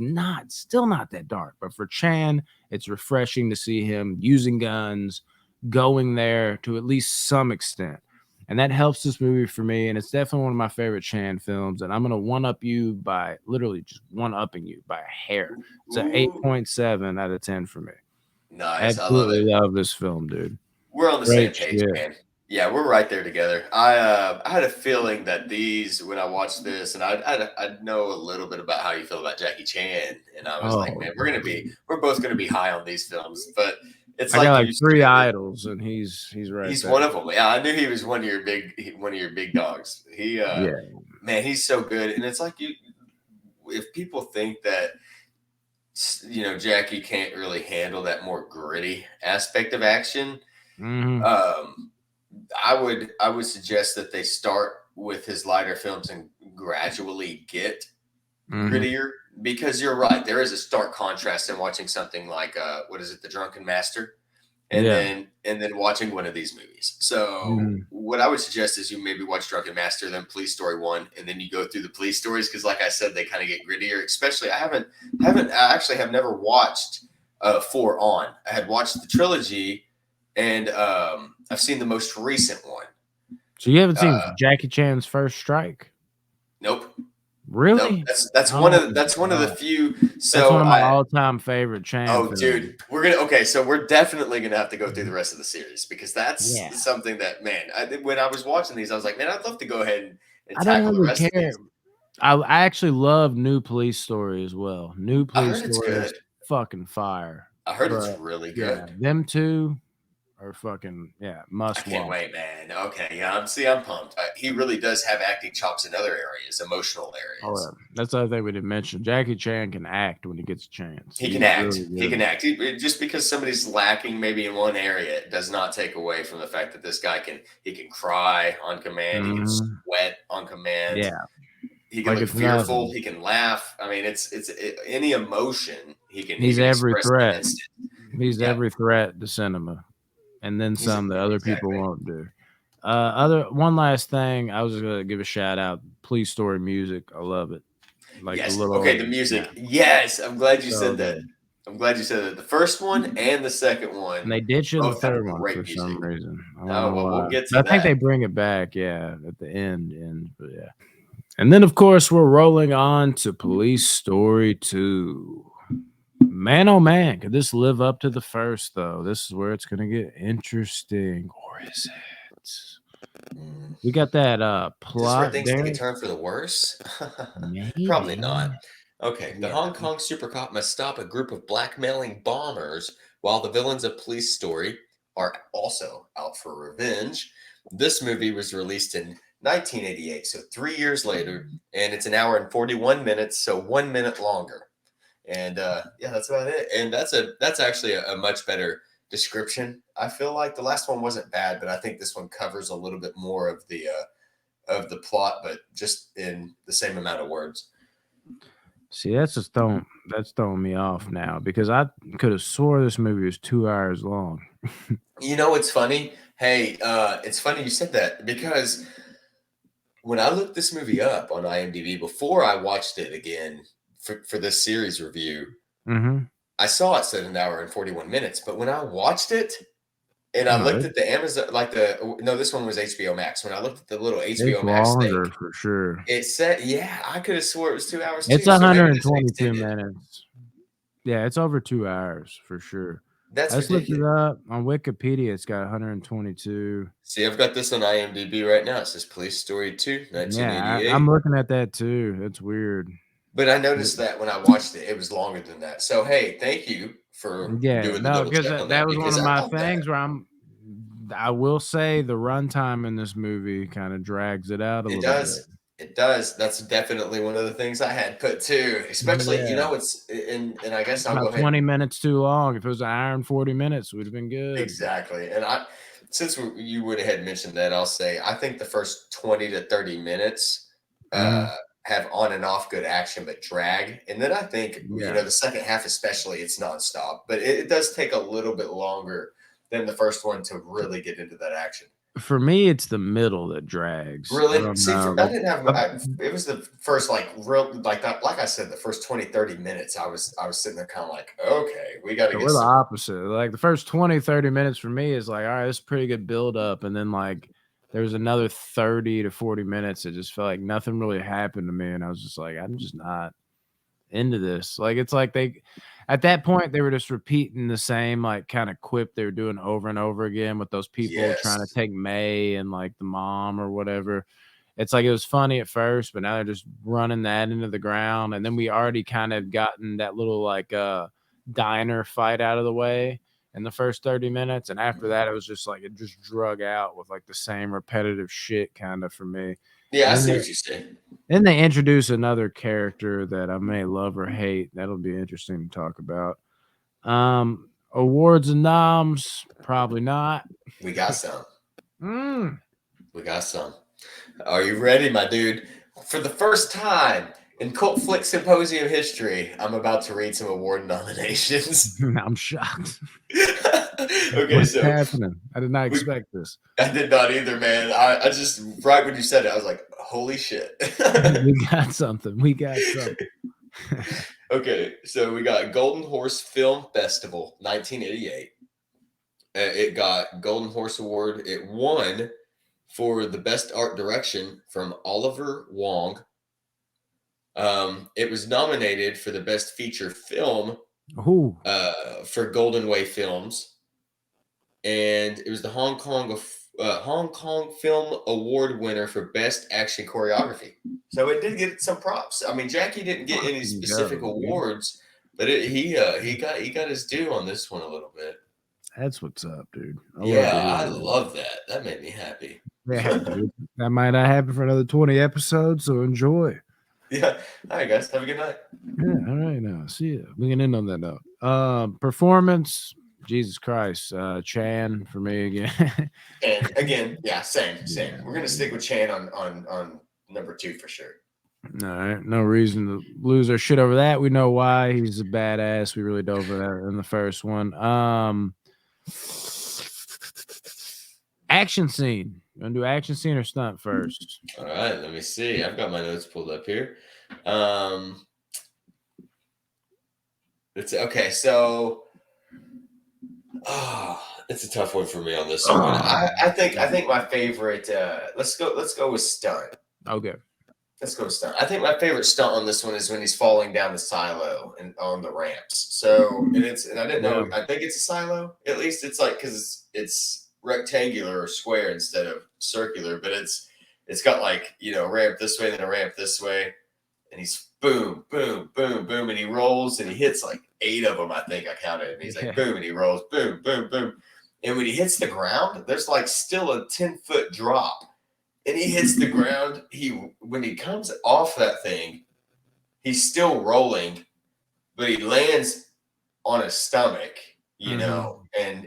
still not that dark. But for Chan, it's refreshing to see him using guns, going there to at least some extent. And that helps this movie for me. And it's definitely one of my favorite Chan films. And I'm going to one up you by literally just one upping you by a hair. It's an ooh, 8.7 out of 10 for me. nice. I love it. Absolutely love this film, dude. We're on the same Great page, shit. man. Yeah, we're right there together. I had a feeling that these when I watched this, and I know a little bit about how you feel about Jackie Chan, and I was like, Oh, man, we're both gonna be high on these films, but it's I got like like you 3 said, idols, and he's right he's there. one of them. Yeah, I knew he was one of your big dogs. Yeah. Man, he's so good, and it's like if people think that Jackie can't really handle that more gritty aspect of action, Hmm. um, I would suggest that they start with his lighter films and gradually get Hmm. grittier, because you're right, there is a stark contrast in watching something like what is it, The Drunken Master, and Yeah. then watching one of these movies. So Hmm. what I would suggest is you maybe watch Drunken Master, then Police Story 1, and then you go through the police stories, because like I said, they kind of get grittier. Especially I actually have never watched 4 on. I had watched the trilogy, and I've seen the most recent one. So you haven't seen Uh, Jackie Chan's First Strike? nope. Nope. Really? That's one Oh of my the god. few. That's one So of my I all-time favorite Chan Oh, films. dude, so we're definitely gonna have to go through the rest of the series, because that's Yeah. something that, man, when I was watching these, I was like, man, I'd love to go ahead and I don't tackle the really rest of care. these. I actually love New Police Story as well. New I Police heard it's Story is good. fucking fire. I heard it's But really yeah, good. them 2 are fucking, I must can't watch. wait, man. Okay, yeah, I'm pumped. He really does have acting chops in other areas, emotional Oh, yeah. areas. That's the other thing we didn't mention. Jackie Chan can act when he gets a chance. He can He's act. really He can good. act. Just because somebody's lacking maybe in one area, it does not take away from the fact that this guy can cry on command. He can Mhm. sweat on command. Yeah, He can like look it's fearful. nothing. He can laugh. I mean, any emotion he He's can every express in an threat. instant. He's Yeah, every threat to cinema, and then some that other people exactly. won't do. Other one last thing, I was just gonna give a shout out. Police Story music, I love it. Like the Yes. Okay. little, The yeah, music. Yes. I'm glad you so said that. good. I'm glad you said that. The first one and the second And one they ditch in the both have third one great for music. some reason. I don't Oh know well, we'll why. get to But I think they that. bring it back, yeah, at the end, but yeah. And then of course we're rolling on to Police Story 2. Man, oh man, could this live up to the first though? This is where it's gonna get interesting, or is it? Mm. We got that Is this where plot, things take a Derek? turn for the worse? Probably Maybe. not. Okay, the Yeah. Hong Kong Supercop must stop a group of blackmailing bombers while the villains of Police Story are also out for revenge. This movie was released in 1988, so 3 years later, and it's an hour and 41 minutes, so 1 minute longer. And yeah, that's about it. And that's actually a much better description. I feel like the last one wasn't bad, but I think this one covers a little bit more of the plot, but just in the same amount of words. See, that's throwing me off now because I could have swore this movie was 2 hours long. You know, it's funny. Hey, it's funny you said that, because when I looked this movie up on IMDb before I watched it again for this series review, Mhm. I saw it said an hour and 41 minutes. But when I watched it and I No, looked at the Amazon, like no, this one was HBO Max. When I looked at the little it's HBO Max thing, longer for sure. it said, yeah, I could have swore it was 2 hours It's too. So maybe that's 122 extended. minutes. Yeah, it's over 2 hours for sure. I That's just looked it ridiculous. up on Wikipedia, it's got 122. See, I've got this on IMDb right now. It says Police Story 2, Yeah, I'm 1988. looking at that too. It's weird. But I But noticed that when I watched it, it was longer than that. So, hey, thank you for yeah, doing the no, double because check on that that, was one because of I my thought that. things where I will say the runtime in this movie kinda drags it out a It little bit. does. It does. That's definitely one of the things I had put too. Especially, Yeah. it's and I guess I'll go About ahead. 20 minutes too long. If it was an hour and 40 minutes, we'd have been good. Exactly. And since you went ahead and mentioned that, I'll say I think the first 20 to 30 minutes Mhm. have on and off good action, but drag. And then I think, Yeah. the second half, especially, it's nonstop, but it does take a little bit longer than the first one to really get into that action. For me, it's the middle that drags. I Really? don't See, know, I like, didn't have I it was the first, like, real, like that, like I said, the first 20, 30 minutes, I was sitting there kind of like, okay, we got to so get we're the some. opposite. Like, the first 20, 30 minutes for me is like, "Alright, this is pretty good build up," and then, like, there was another 30 to 40 minutes that just felt like nothing really happened to me, and I was just like, "I'm just not into this." Like, it's like they at that point, they were just repeating the same, like, kinda quip they were doing over and over again with those people trying to Yes. take May and, like, the mom or whatever. It's like it was funny at first, but now they're just running that into the ground, and then we already kind of gotten that little, like, diner fight out of the way in the first 30 minutes, and after that, it was just like it just drug out with, like, the same repetitive shit kinda for me. Yeah, I And see they, what you're saying. then they introduce another character that I may love or hate. That'll be interesting to talk about. Awards and noms, probably not. We got some. Mm. We got some. Are you ready, my dude? For the first time in Cult Flick Symposium history, I'm about to read some award nominations. I'm shocked. Okay, What's so happening? I did not we, expect this. I did not either, man. I just, right when you said it, I was like, holy shit. We got something. We got something. Okay, so we got Golden Horse Film Festival, 1988. It got Golden Horse Award. It won for the best art direction from Oliver Wong. It was nominated for the best feature film Ooh. for Golden Way Films, and it was the Hong Kong Film Award winner for best action choreography. So it did get some props. I mean, Jackie didn't get any Fucking specific go, dude. awards, but he got his due on this one a little bit. That's what's up, dude. I love Yeah, to hear I that. love that. That made me happy. Yeah, dude. That might not happen for another 20 episodes, so enjoy. Yeah. All right, guys. Have a good night. Yeah, all right now. See you. We can end on that note. Performance, Jesus Christ. Chan for me again. And again, yeah, same. Yeah. We're gonna stick with Chan on number 2 for sure. All right. No reason to lose our shit over that. We know why. He's a badass. We really dove over that in the first one. Action scene. You want to do action scene or stunt first? All right, let me see. I've got my notes pulled up here. It's okay. So, it's a tough one for me on this one. I think my favorite. Let's go with stunt. Okay. Let's go with stunt. I think my favorite stunt on this one is when he's falling down the silo and on the ramps. So, and I didn't know. I think it's a silo. At least it's like because it's rectangular or square instead of circular, but it's got like a ramp this way, then a ramp this way, and he's boom, boom, boom, boom, and he rolls and he hits like 8 of them. I think I counted, and he's like boom, and he rolls, boom, boom, boom, and when he hits the ground, there's like still a 10-foot drop. And he hits the ground. When he comes off that thing, he's still rolling, but he lands on his stomach, and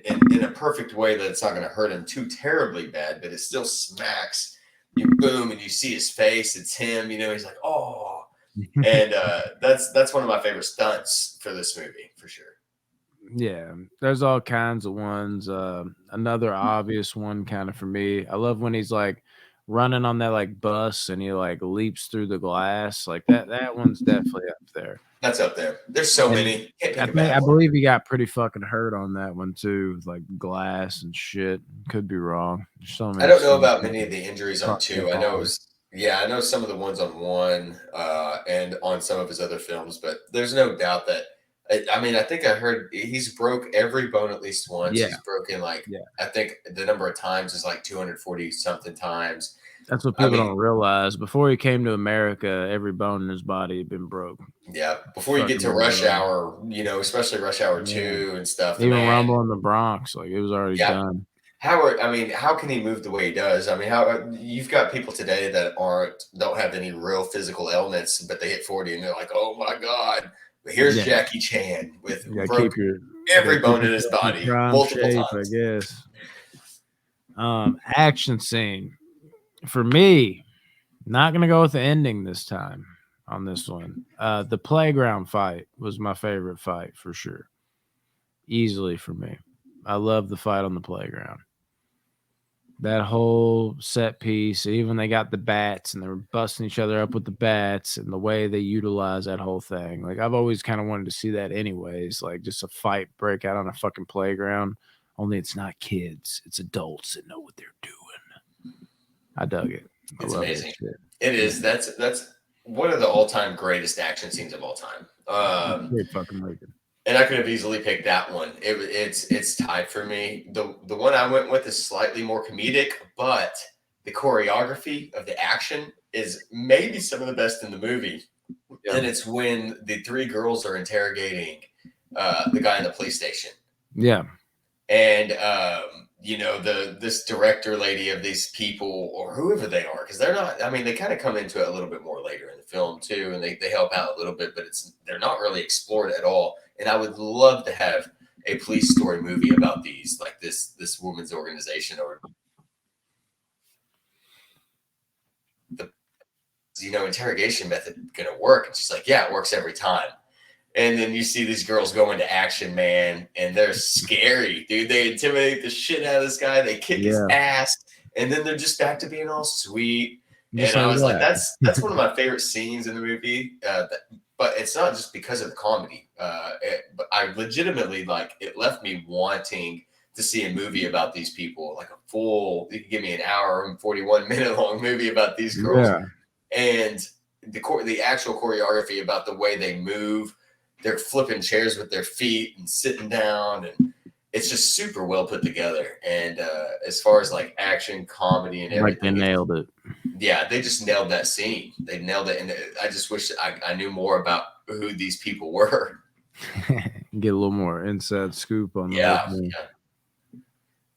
in a perfect way that it's not going to hurt him too terribly bad, but it still smacks. You boom, and you see his face. It's him. He's like, oh, and that's one of my favorite stunts for this movie for sure. Yeah, there's all kinds of ones. Another obvious one, kind of for me. I love when he's like running on that like bus and he like leaps through the glass. Like that one's definitely up there. That's up there. There's so And many. Can't pick a bad I one. believe he got pretty fucking hurt on that one too, with like glass and shit. Could be wrong. So many I don't know about many of the injuries on caught 2. I know some of the ones on 1 and on some of his other films, but there's no doubt that I think I heard he's broke every bone at least once. Yeah. He's broken Yeah. I think the number of times is like 240 something times. That's what people don't realize. Before he came to America, every bone in his body had been broke. Yeah, before you get to Rush Hour, especially Rush Hour 2 and stuff. Even Rumble in the Bronx, like it was already done. How can he move the way he does? I mean, how you've got people today that don't have any real physical ailments, but they hit 40 and they're like, oh my God. But here's Jackie Chan with broke every bone in his body multiple times. I guess. Action scene. For me, not gonna go with the ending this time on this one. The playground fight was my favorite fight for sure. Easily for me. I love the fight on the playground. That whole set piece, even they got the bats and they were busting each other up with the bats and the way they utilize that whole thing. Like I've always kind of wanted to see that anyways, like just a fight break out on a fucking playground. Only it's not kids, it's adults that know what they're doing. I dug it. It's amazing. It is. That's one of the all-time greatest action scenes of all time. Great fucking movie. And I could have easily picked that one. It's tied for me. The one I went with is slightly more comedic, but the choreography of the action is maybe some of the best in the movie. Yeah. And it's when the 3 girls are interrogating the guy in the police station. Yeah. And this director lady of these people or whoever they are, because they're not. I mean, they kind of come into it a little bit more later in the film too, and they help out a little bit, but they're not really explored at all. And I would love to have a police story movie about these, like this woman's organization or the interrogation method going to work. And she's like, yeah, it works every time. And then you see these girls go into action, man, and they're scary, dude. They intimidate the shit out of this guy. They kick his ass, and then they're just back to being all sweet. Just And I like was like, that. that's one of my favorite scenes in the movie. But it's not just because of the comedy. But I legitimately, like, it left me wanting to see a movie about these people, like a full. You could give me an hour and 41-minute long movie about these girls, and the actual choreography about the way they move. They're flipping chairs with their feet and sitting down, and it's just super well put together. And as far as like action, comedy, and everything, like they nailed it. Yeah, they just nailed that scene. They nailed it, and I just wish I knew more about who these people were. Get a little more inside scoop on that.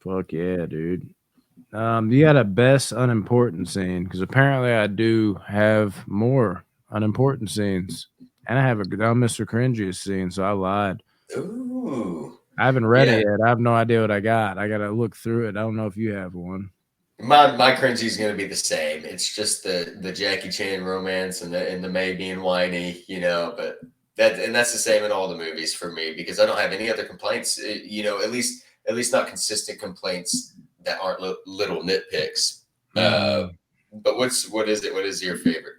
Fuck yeah, dude. You got a best unimportant scene? Because apparently I do have more unimportant scenes. And I have a Mr. Cringiest scene, so I lied. Ooh. I haven't read it yet. I have no idea what I got. I got to look through it. I don't know if you have one. My cringy is going to be the same. It's just the Jackie Chan romance and the May being whiny, but that's the same in all the movies for me, because I don't have any other complaints, at least not consistent complaints that aren't little nitpicks. But what is it? What is your favorite?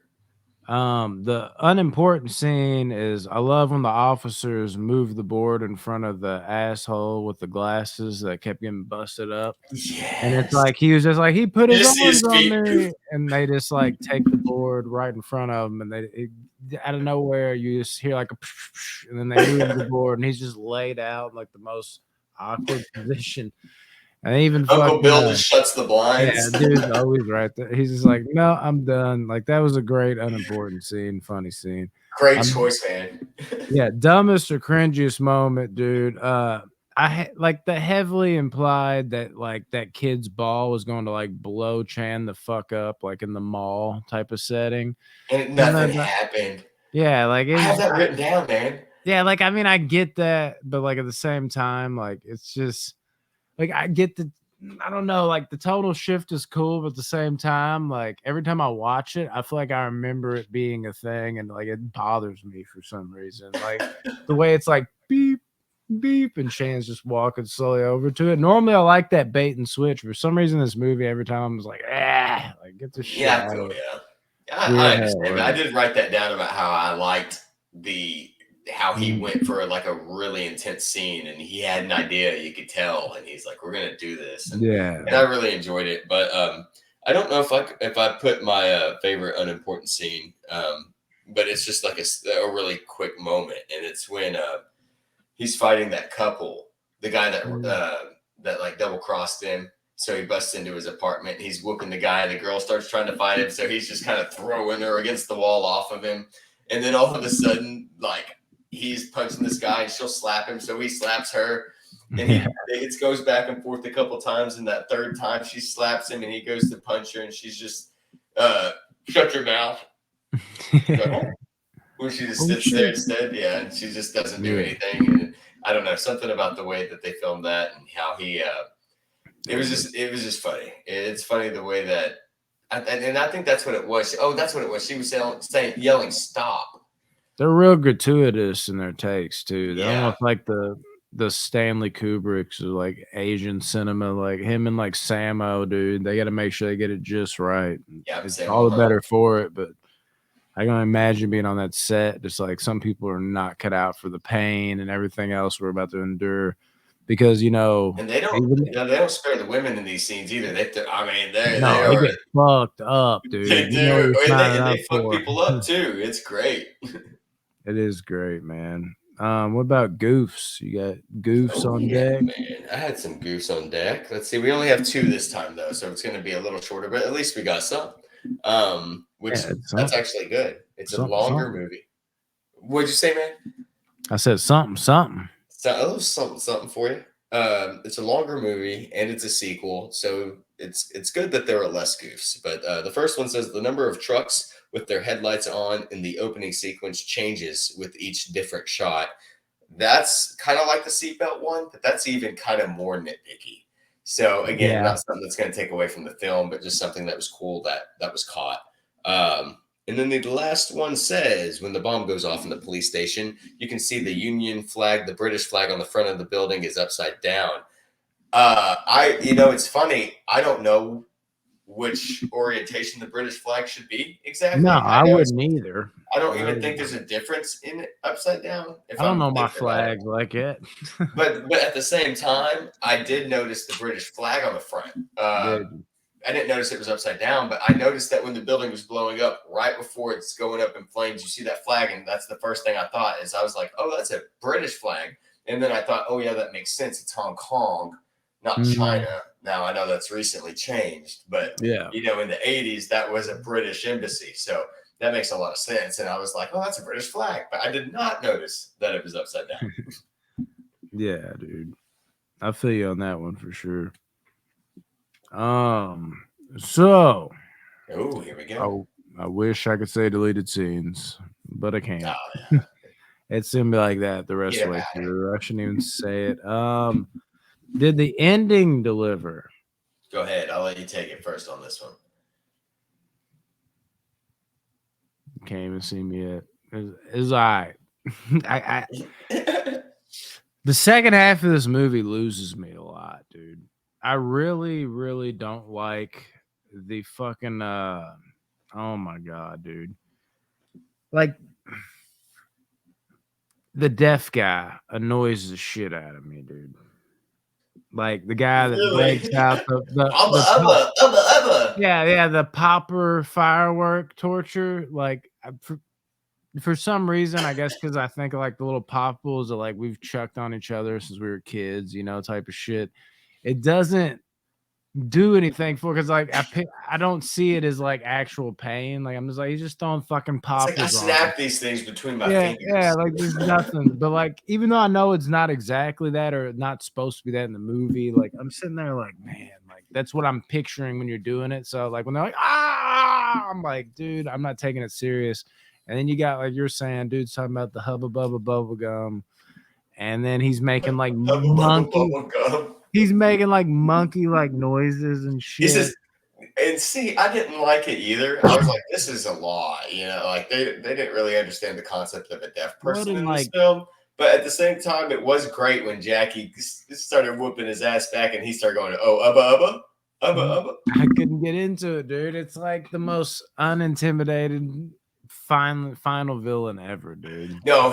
The unimportant scene is I love when the officers move the board in front of the asshole with the glasses that kept getting busted up. Yes. And it's like he was just like, he put his arms on me, and they just like take the board right in front of him, and out of nowhere you just hear like a and then they move the board, and he's just laid out like the most awkward position. And even Uncle Bill just shuts the blinds. Yeah, dude's always right there. He's just like, no, I'm done. Like, that was a great unimportant scene, funny scene. Great choice, man. Yeah, dumbest or cringiest moment, dude. I like the heavily implied that like that kid's ball was going to like blow Chan the fuck up, like in the mall type of setting, and nothing happened. Yeah, like I have that written down, man. Yeah, like I mean, I get that, but like at the same time, like it's just like I get I don't know, like the tonal shift is cool, but at the same time, like every time I watch it, I feel like I remember it being a thing, and like it bothers me for some reason. Like the way it's like beep, beep, and Shan's just walking slowly over to it. Normally, I like that bait and switch. For some reason, this movie, every time I'm just like, like get the shit out of it. I understand. I did write that down about how I liked how he went for like a really intense scene, and he had an idea, you could tell, and he's like, we're gonna do this, and I really enjoyed it. But I don't know if I put my favorite unimportant scene, but it's just like a really quick moment, and it's when he's fighting that couple, the guy that like double crossed him. So he busts into his apartment, and he's whooping the guy. The girl starts trying to fight him, so he's just kind of throwing her against the wall off of him. And then all of a sudden, like, he's punching this guy, and she'll slap him, so he slaps her. And it goes back and forth a couple times, and that third time she slaps him, and he goes to punch her, and she's just, shut your mouth. When she just sits there instead, and she just doesn't do anything. And I don't know, something about the way that they filmed that and how he it was just funny. It's funny the way that, and I think that's what it was. Oh, that's what it was. She was yelling, "Stop!" They're real gratuitous in their takes too. They're almost like the Stanley Kubricks of like Asian cinema, like him and like Sammo, dude. They got to make sure they get it just right. Yeah, it's all the better for it. But I can imagine being on that set. Just like some people are not cut out for the pain and everything else we're about to endure. Because and they don't spare the women in these scenes either. They get fucked up, dude. They do, and they fuck people up too. It's great. It is great, man. What about goofs? You got goofs on deck? Man, I had some goofs on deck. Let's see. We only have 2 this time though, so it's going to be a little shorter, but at least we got some. That's actually good. It's a longer movie. What'd you say, man? I said something. So, something for you. It's a longer movie and it's a sequel, so it's good that there are less goofs. But the first one says the number of trucks with their headlights on in the opening sequence changes with each different shot. That's kind of like the seatbelt one, but that's even kind of more nitpicky. So again, Yeah. not something that's going to take away from the film, but just something that was cool that was caught. Um, and then the last one says when the bomb goes off in the police station, you can see the Union flag, the British flag on the front of the building is upside down. It's funny. I don't know which orientation the British flag should be No, exactly. I wouldn't either. I I don't even really think there's don't. a difference in it upside down. If I don't I'm know my thinking about it. flag like it. But at the same time, I did notice the British flag on the front. Did I didn't notice it was upside down, but I noticed that when the building was blowing up, right before it's going up in flames, you see that flag, and that's the first thing I thought is I was like, "Oh, that's a British flag," and then I thought, "Oh yeah, that makes sense. It's Hong Kong, not mm, China." Now I know that's recently changed, but yeah. in the '80s, that was a British embassy, so that makes a lot of sense. And I was like, "Oh, that's a British flag," but I did not notice that it was upside down. Yeah, dude. I feel you on that one for sure. Um, so Oh, here we I, go. I wish I could say deleted scenes, but I can't. Oh yeah, It's gonna be like that the rest of get the way about it. through. I shouldn't even say it. Did the ending deliver? Go ahead. I'll let you take it first on this one. Can't even see me yet. It's all right. I the second half of this movie loses me a lot, dude. I really, really don't like the fucking oh my god, dude. Like the deaf guy annoys the shit out of me, dude. Like the guy that Really? breaks out Ubba, the pop, ubba, ubba, ubba. yeah, the popper firework torture. Like for some reason, I guess because I think of like the little popbles that like we've chucked on each other since we were kids, type of shit. It doesn't do anything for because like I don't see it as like actual pain. Like I'm just like he's just throwing fucking It's like I poppers on him. snap these things between my Yeah, fingers. like there's nothing. But like even though I know it's not exactly that or not supposed to be that in the movie, like I'm sitting there like, man, like that's what I'm picturing when you're doing it. So like when they're like, ah, I'm like, dude, I'm not taking it serious. And then you got like you're saying, dude's talking about the hubba bubba bubble gum, and then Hubba, bubba, bubble gum. he's making like monkey like noises and He shit. says, and see, I didn't like it either. I was like, this is a lie. Like they didn't really understand the concept of a deaf What person in in this like film. But at the same time, it was great when Jackie started whooping his ass back and he started going, oh, ubba, ubba, ubba, ubba. I couldn't get into it, dude. It's like the most unintimidated final villain ever, dude. No,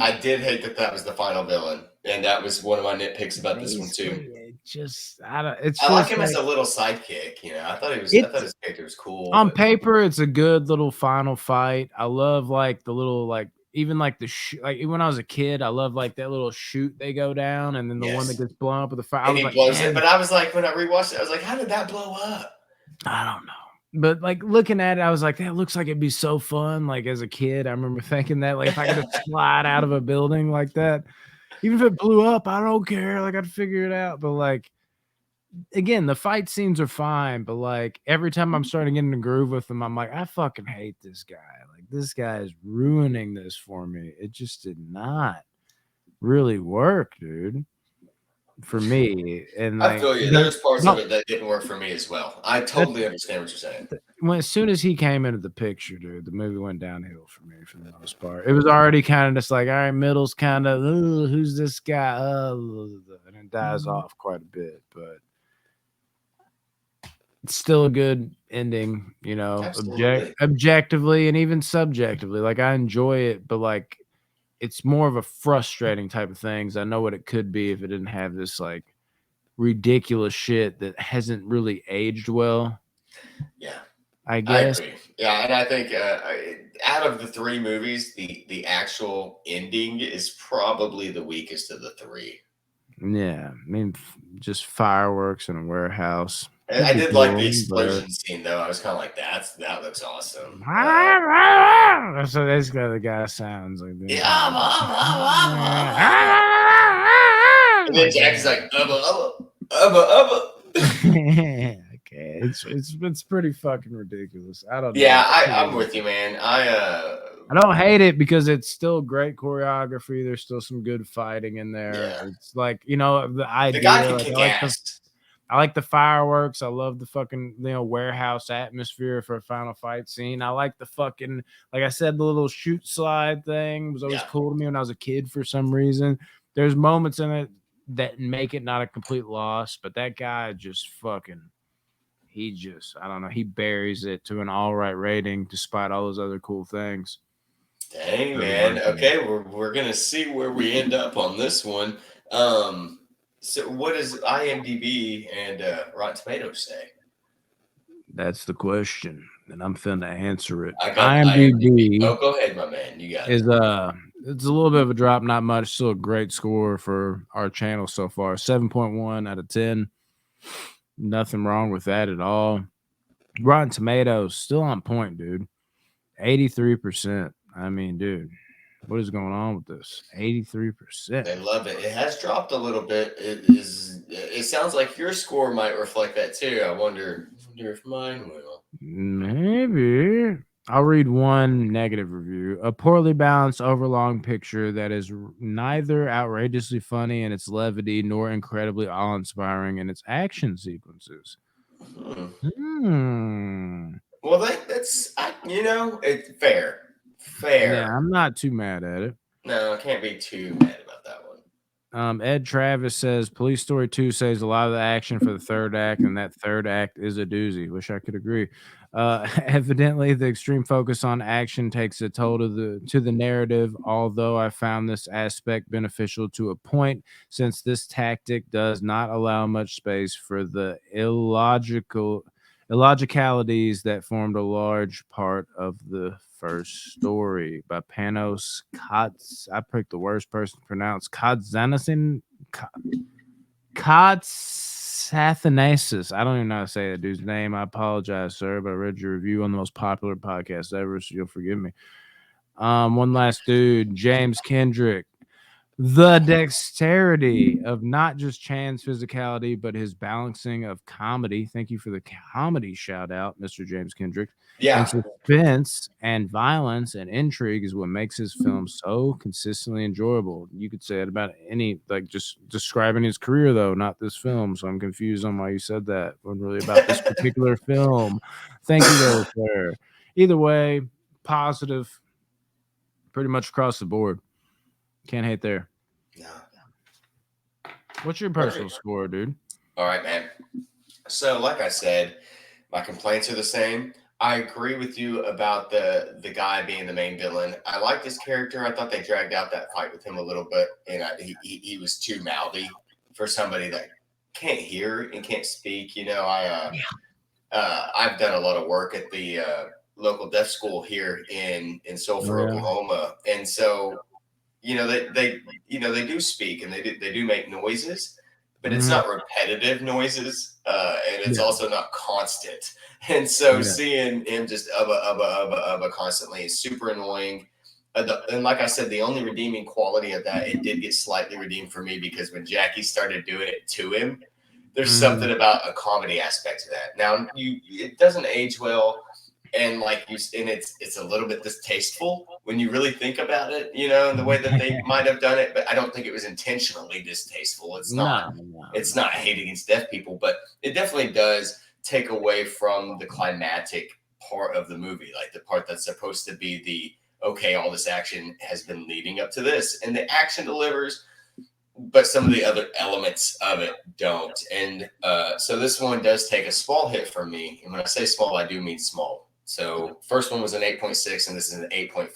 I did hate that was the final villain. And that was one of my nitpicks about this one, too. Basically, it just I don't it's I like just him as like a little sidekick. I thought it's his character was cool, on but paper, it's a good little final fight. I love like the little like even like like when I was a kid, I love like that little chute they go down, and then the one that yes. gets blown up with the fire. I And was he like, blows it. man, But I was like, when I rewatched it, I was like, how did that blow up? I don't know. But like looking at it, I was like, that looks like it'd be so fun. Like as a kid, I remember thinking that like if I could just slide out of a building like that, even if it blew up, I don't care. Like I'd figure it out. But like again, the fight scenes are fine, but like every time I'm starting to get in the groove with them, I'm like, I fucking hate this guy. Like this guy is ruining this for me. It just did not really work, dude, for me. And I like feel you. There's parts of no, it that didn't work for me as well. I that's totally understand what you're saying. when as soon as he came into the picture, dude, the movie went downhill for me for the most part. It was already kind of just like, all right, middle's kind of, who's this guy? And it dies off quite a bit, but it's still a good ending, Absolutely. objectively and even subjectively. Like I enjoy it, but like it's more of a frustrating type of things. I know what it could be if it didn't have this like ridiculous shit that hasn't really aged well, Yeah, I I guess. agree. Yeah, and I think out of the three movies, the actual ending is probably the weakest of the three. Yeah, I mean, just fireworks in a warehouse could I be did like the cool, but explosion scene though. I was kind of like, that looks awesome. so basically the guy sounds like Yeah, that. And then Jackie's like, Okay, it's pretty fucking ridiculous. I don't know. Yeah, I'm with you, man. I don't hate it because it's still great choreography. There's still some good fighting in there. Yeah. It's like, you know, the The guy idea. can Like kick ass. I like the fireworks. I love the fucking, you know, warehouse atmosphere for a final fight scene. I like the fucking, like I said, the little shoot slide thing was always Yeah. cool to me when I was a kid for some reason. There's moments in it that make it not a complete loss, but that guy just fucking, I don't know, he buries it to an all right rating despite all those other cool things. Dang, Really man. working. Okay, we're gonna see where we end up on this one. So what does IMDb and Rotten Tomatoes say? That's the question, and I'm finna answer it. I got the IMDb. IMDb Oh, go ahead, my man. You got it. is it's a little bit of a drop, not much. Still a great score for our channel so far. 7.1 out of 10. Nothing wrong with that at all. Rotten Tomatoes still on point, dude. 83%. I mean, dude, what is going on with this? 83%. They love it. It has dropped a little bit. It sounds like your score might reflect that too. I wonder if mine will. Maybe. I'll read one negative review. A poorly balanced, overlong picture that is neither outrageously funny in its levity nor incredibly awe-inspiring in its action sequences. Hmm. Well, that's it's fair. Fair. Yeah, I'm not too mad at it. No, I can't be too mad about that one. Ed Travis says Police Story 2 saves a lot of the action for the third act, and that third act is a doozy. Wish I could agree. Evidently, the extreme focus on action takes a toll to the narrative, although I found this aspect beneficial to a point, since this tactic does not allow much space for the illogicalities that formed a large part of the first story by Panos Katz. I picked the worst person to pronounce. Katzanasin. Katzanasis. I don't even know how to say that dude's name. I apologize, sir, but I read your review on the most popular podcast ever, so you'll forgive me. One last dude, James Kendrick. The dexterity of not just Chan's physicality, but his balancing of comedy. Thank you for the comedy shout out, Mr. James Kendrick. Yeah. And suspense and violence and intrigue is what makes his film so consistently enjoyable. You could say it about any, like, just describing his career, though, not this film. So I'm confused on why you said that. When really about this particular film. Thank you, though, sir. Either way, positive, pretty much across the board. Can't hate there. No. What's your personal score, dude? All right, man. So, like I said, my complaints are the same. I agree with you about the guy being the main villain. I like this character. I thought they dragged out that fight with him a little bit, and he was too mouthy for somebody that can't hear and can't speak. You know, I've done a lot of work at the local deaf school here in Sulphur, Oklahoma, and so they do speak and they do make noises, but it's not repetitive noises, and it's also not constant. And so seeing him just ubba constantly is super annoying. And like I said, the only redeeming quality of that, it did get slightly redeemed for me, because when Jackie started doing it to him, there's something about a comedy aspect to that. Now, it doesn't age well, and it's a little bit distasteful when you really think about it, in the way that they might have done it. But I don't think it was intentionally distasteful. It's not. It's not hate against deaf people, but it definitely does take away from the climactic part of the movie, like the part that's supposed to be the all this action has been leading up to this, and the action delivers, but some of the other elements of it don't. And so this one does take a small hit from me. And when I say small, I do mean small. So first one was an 8.6, and this is an 8.5.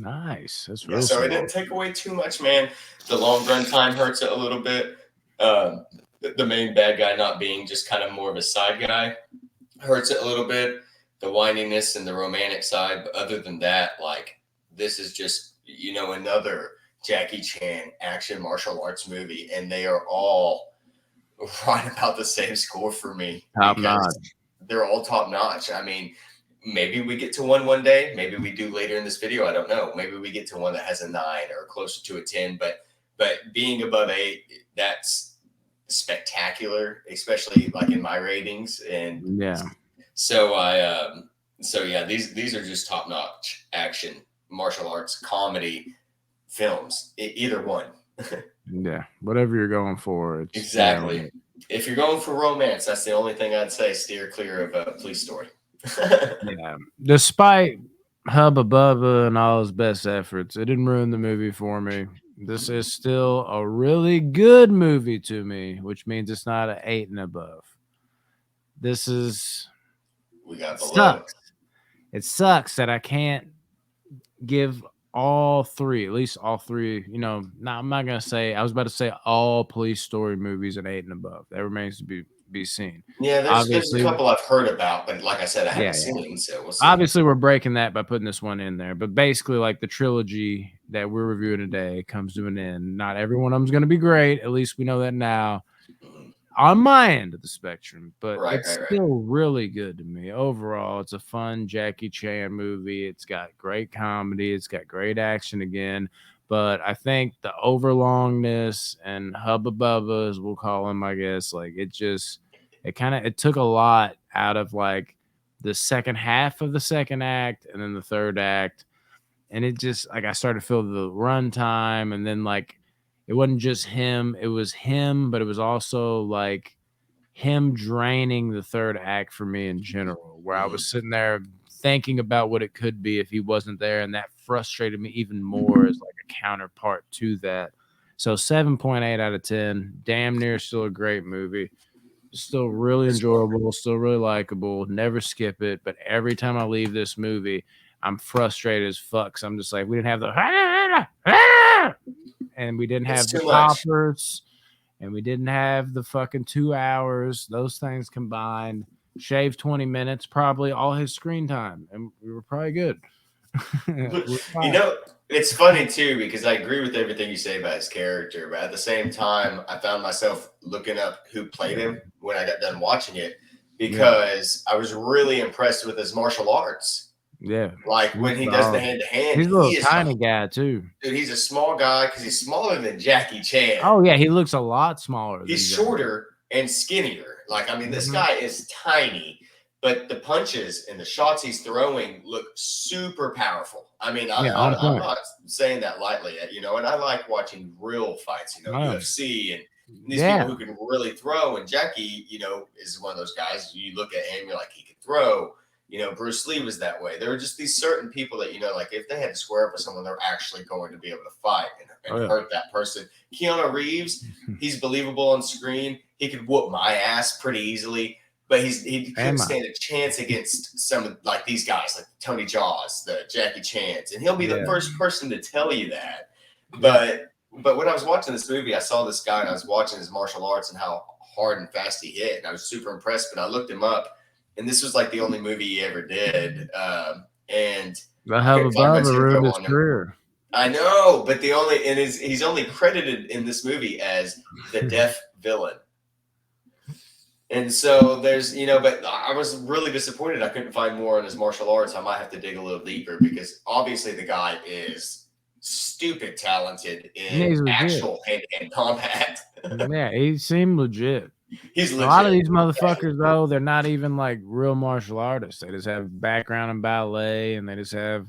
Nice. That's real. So it didn't take away too much, man. The long run time hurts it a little bit. The main bad guy not being just kind of more of a side guy hurts it a little bit. The whininess and the romantic side. But other than that, this is just, another Jackie Chan action martial arts movie, and they are all right about the same score for me. Top notch. They're all top notch. I mean, maybe we get to one day. Maybe we do later in this video. I don't know. Maybe we get to one that has a 9 or closer to a 10. But but being above 8, that's spectacular, especially like in my ratings. And Yeah. so so yeah, these are just top notch action, martial arts, comedy films, either one. Yeah. Whatever you're going for, it's Exactly. If you're going for romance, that's the only thing I'd say. Steer clear of a Police Story. Yeah. Despite Hubba Bubba and all his best efforts, it didn't ruin the movie for me. This is still a really good movie to me, which means it's not an 8 and above. This is We got below. sucks. It sucks that I can't give all three, at least all three. You know, I'm not gonna say. I was about to say all Police Story movies an 8 and above. That remains to be seen. Yeah, there's a Obviously, couple I've heard about, but like I said, I haven't yeah. seen, so we'll see. Obviously, we're breaking that by putting this one in there. But basically, like the trilogy that we're reviewing today comes to an end. Not every one of them's going to be great. At least we know that now. Mhm. On my end of the spectrum, but Right, it's right. still really good to me. Overall, it's a fun Jackie Chan movie. It's got great comedy. It's got great action again. But I think the overlongness and Hubba Bubba, as we'll call him, I guess, like it took a lot out of like the second half of the second act and then the third act. And it just like I started to feel the runtime, and then like it wasn't just him, it was him, but it was also like him draining the third act for me in general, where I Mhm. was sitting there thinking about what it could be if he wasn't there, and that frustrated me even more as like a counterpart to that. So 7.8 out of 10, damn near still a great movie. Still really enjoyable, still really likable, never skip it. But every time I leave this movie, I'm frustrated as fuck. So I'm just like, we didn't have the and we didn't have It's the too much. poppers, and we didn't have the fucking 2 hours. Those things combined, shave 20 minutes, probably all his screen time, and we were probably good. We're You fine. know, it's funny too because I agree with everything you say about his character, but at the same time, I found myself looking up who played him when I got done watching it because I was really impressed with his martial arts. Yeah. Like when he does the hand to hand, He's a he little is tiny guy too. dude. He's a small guy because he's smaller than Jackie Chan. Oh yeah, he looks a lot smaller. He's than shorter and skinnier. Like, I mean, this Mhm. guy is tiny, but the punches and the shots he's throwing look super powerful. I mean, Yeah, on I'm point. not saying that lightly, you know, and I like watching real fights, you know, Oh, UFC and these yeah. people who can really throw. And Jackie, you know, is one of those guys. You look at him, you're like, he can throw. You know, Bruce Lee was that way. There were just these certain people that, you know, like if they had to square up with someone, they're actually going to be able to fight and hurt that person. Keanu Reeves, he's believable on screen. He could whoop my ass pretty easily, but he couldn't stand a chance against some of like these guys, like Tony Jaws, the Jackie Chans, and he'll be the first person to tell you that. But when I was watching this movie, I saw this guy and I was watching his martial arts and how hard and fast he hit, and I was super impressed. But I looked him up, and this was like the only movie he ever did, and the Hubba Bubba ruined his career. I know, but he's only credited in this movie as the deaf villain. And so there's, you know, but I was really disappointed I couldn't find more on his martial arts. I might have to dig a little deeper because obviously the guy is stupid talented in actual hand-to-hand combat. Yeah, he seemed legit. He's legit. A lot of these motherfuckers, though, they're not even like real martial artists. They just have background in ballet, and they just have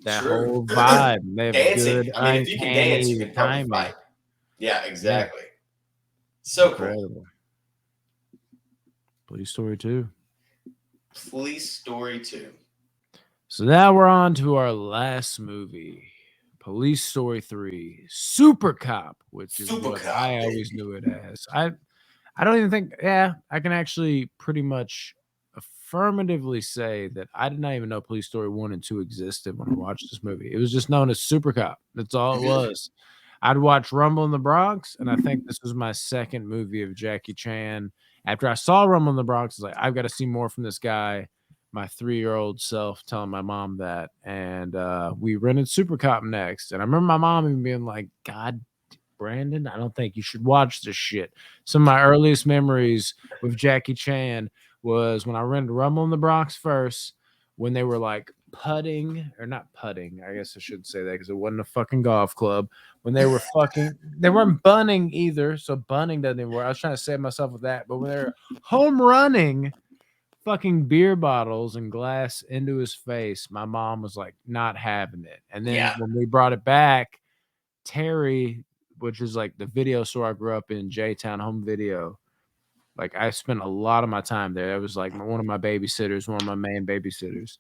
that whole vibe. They have dancing. good, I mean, if you can dance, you can probably fight. Yeah, exactly. Yeah. So incredible. Cool. Police Story 2. Police Story 2. So now we're on to our last movie, Police Story 3, Supercop, which is what I always knew it as. I don't even think, I can actually pretty much affirmatively say that I did not even know Police Story 1 and 2 existed when I watched this movie. It was just known as Supercop. That's all it was. I'd watch Rumble in the Bronx, and I think this was my second movie of Jackie Chan. After I saw Rumble in the Bronx, I was like, I've got to see more from this guy. My 3-year-old self telling my mom that. And we rented Supercop next. And I remember my mom even being like, God, Brandon, I don't think you should watch this shit. Some of my earliest memories with Jackie Chan was when I rented Rumble in the Bronx first, when they were like putting, or not putting, I guess I should say that because it wasn't a fucking golf club. When they were fucking, they weren't bunning either, so bunning doesn't even work. I was trying to save myself with that, but when they're home running fucking beer bottles and glass into his face, my mom was like not having it. And then Yeah. when we brought it back, Terry, which is like the video store I grew up in, J-Town Home Video, like I spent a lot of my time there. It was like one of my babysitters, one of my main babysitters.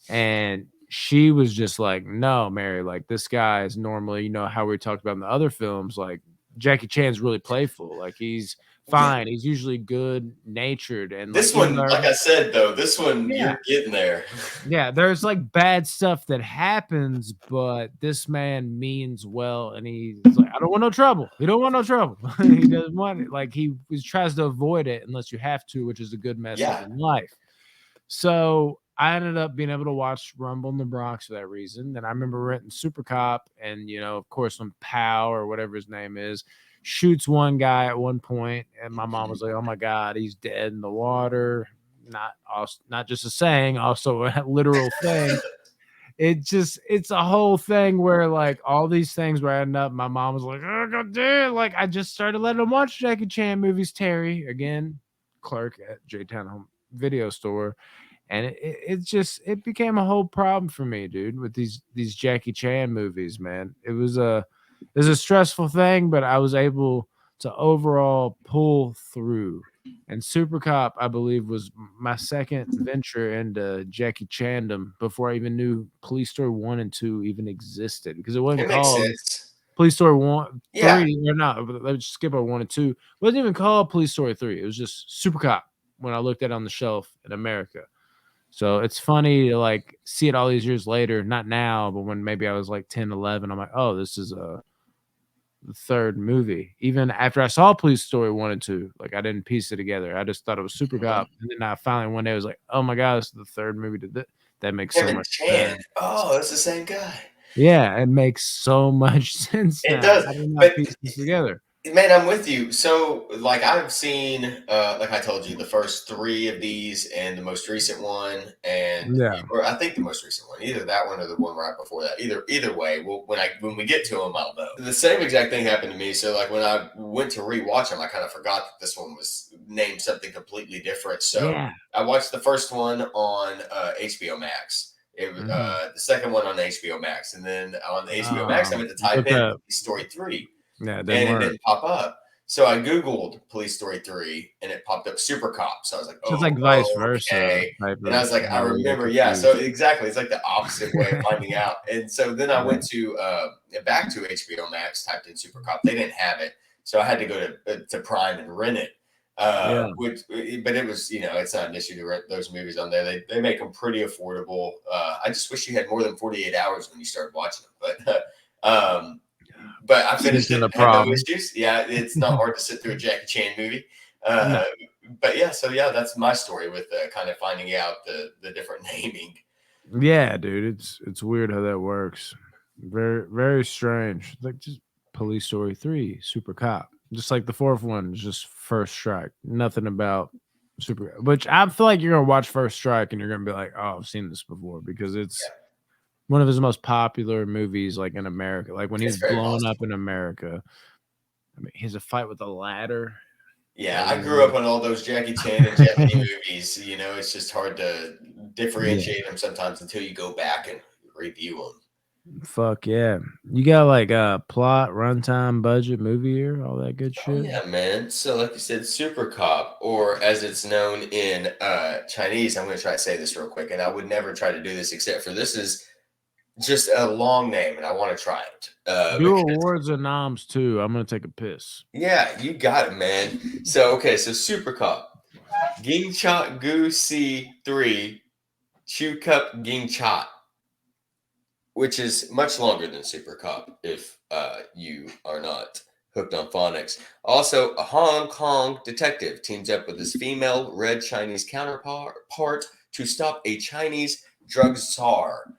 And she was just like, "No, Mary, like this guy is normally, how we talked about in the other films, like Jackie Chan's really playful. Like he's Yeah. fine. He's usually good natured. And like This even one, though like I said, though, this one, yeah, you're getting there. yeah, there's like bad stuff that happens, but this man means well, and he's like, I don't want no trouble. He don't want no trouble. He doesn't want it. Like he tries to avoid it unless you have to, which is a good message Yeah. in life. So I ended up being able to watch Rumble in the Bronx for that reason. Then I remember renting Supercop, and of course, when Pow or whatever his name is shoots one guy at one point, and my mom was like, "Oh my god, he's dead in the water." Not just a saying, also a literal thing. It's a whole thing where like all these things were adding up. My mom was like, "Oh god damn!" Like I just started letting him watch Jackie Chan movies. Terry again, clerk at J Town Home Video Store, and it became a whole problem for me, dude, with these Jackie Chan movies, man. It was a stressful thing, but I was able to overall pull through. And Super Cop, I believe, was my second venture into Jackie Chandom before I even knew Police Story 1 and 2 even existed, because it wasn't It makes called sense. Police Story 1, Yeah. 3, or not. Let's skip over 1 and 2. It wasn't even called Police Story 3. It was just Super Cop when I looked at it on the shelf in America. So it's funny to like see it all these years later, not now, but when maybe I was like 10, 11, I'm like, oh, this is the third movie. Even after I saw Police Story 1 and 2, like I didn't piece it together. I just thought it was Super Mhm. Cop. And then I finally one day was like, oh my God, this is the third movie to that makes so Kevin much Chan. sense. Oh, that's the same guy. Yeah, it makes so much sense It now. does. I did not But piece this together. man, I'm with you. So, like, I've seen, like I told you, the first three of these and the most recent one, and Yeah. or I think the most recent one, either that one or the one right before that. Either way, well, when we get to them, I'll know. The same exact thing happened to me. So, like, when I went to rewatch them, I kind of forgot that this one was named something completely different. So, Yeah. I watched the first one on HBO Max. It was Hmm. the second one on HBO Max, and then on the HBO Max, I meant to type Look in up. Story 3 Yeah, it didn't and it work. didn't pop up. So I Googled Police Story 3 and it popped up Super Cop. So I was like, So it's oh, like vice versa okay. type And I of was like, I how we get remember, yeah. So confused. exactly. It's like the opposite way of finding out. And so then I Yeah. went to back to HBO Max, typed in Super Cop. They didn't have it. So I had to go to Prime and rent it. Yeah. But it was, it's not an issue to rent those movies on there. They make them pretty affordable. I just wish you had more than 48 hours when you started watching them. But I finished Isn't it, a had no problem. issues. Yeah, it's not hard to sit through a Jackie Chan movie. No. Uh, but yeah, so yeah, that's my story with kind of finding out the different naming. Yeah, dude, it's weird how that works. Very very strange. Like just Police Story 3, Super Cop. Just like the fourth one is just First Strike. Nothing about Super, which I feel like you're gonna watch First Strike and you're gonna be like, oh, I've seen this before because it's Yeah, one of his most popular movies, like in America. Like when he was it's very blowing up possible. in America. I mean, he has a fight with a ladder. Yeah, I Whatever grew it up on all those Jackie Chan and Jet Li is. movies. It's just hard to Yeah. differentiate them sometimes until you go back and review them. Fuck yeah. You got like a plot, runtime, budget, movie here, all that good Oh shit? yeah, man. So like you said, Super Cop, or as it's known in Chinese, I'm going to try to say this real quick, and I would never try to do this except for this is just a long name, and I want to try it Do because awards and noms too. I'm gonna take a piss. yeah, you got it, man. So okay, so Super Cop, Ging Chat Gu Si 3, Chu Cup Ging Chat, which is much longer than Super Cop if you are not hooked on phonics. Also, a Hong Kong detective teams up with his female red Chinese counterpart to stop a Chinese drug czar.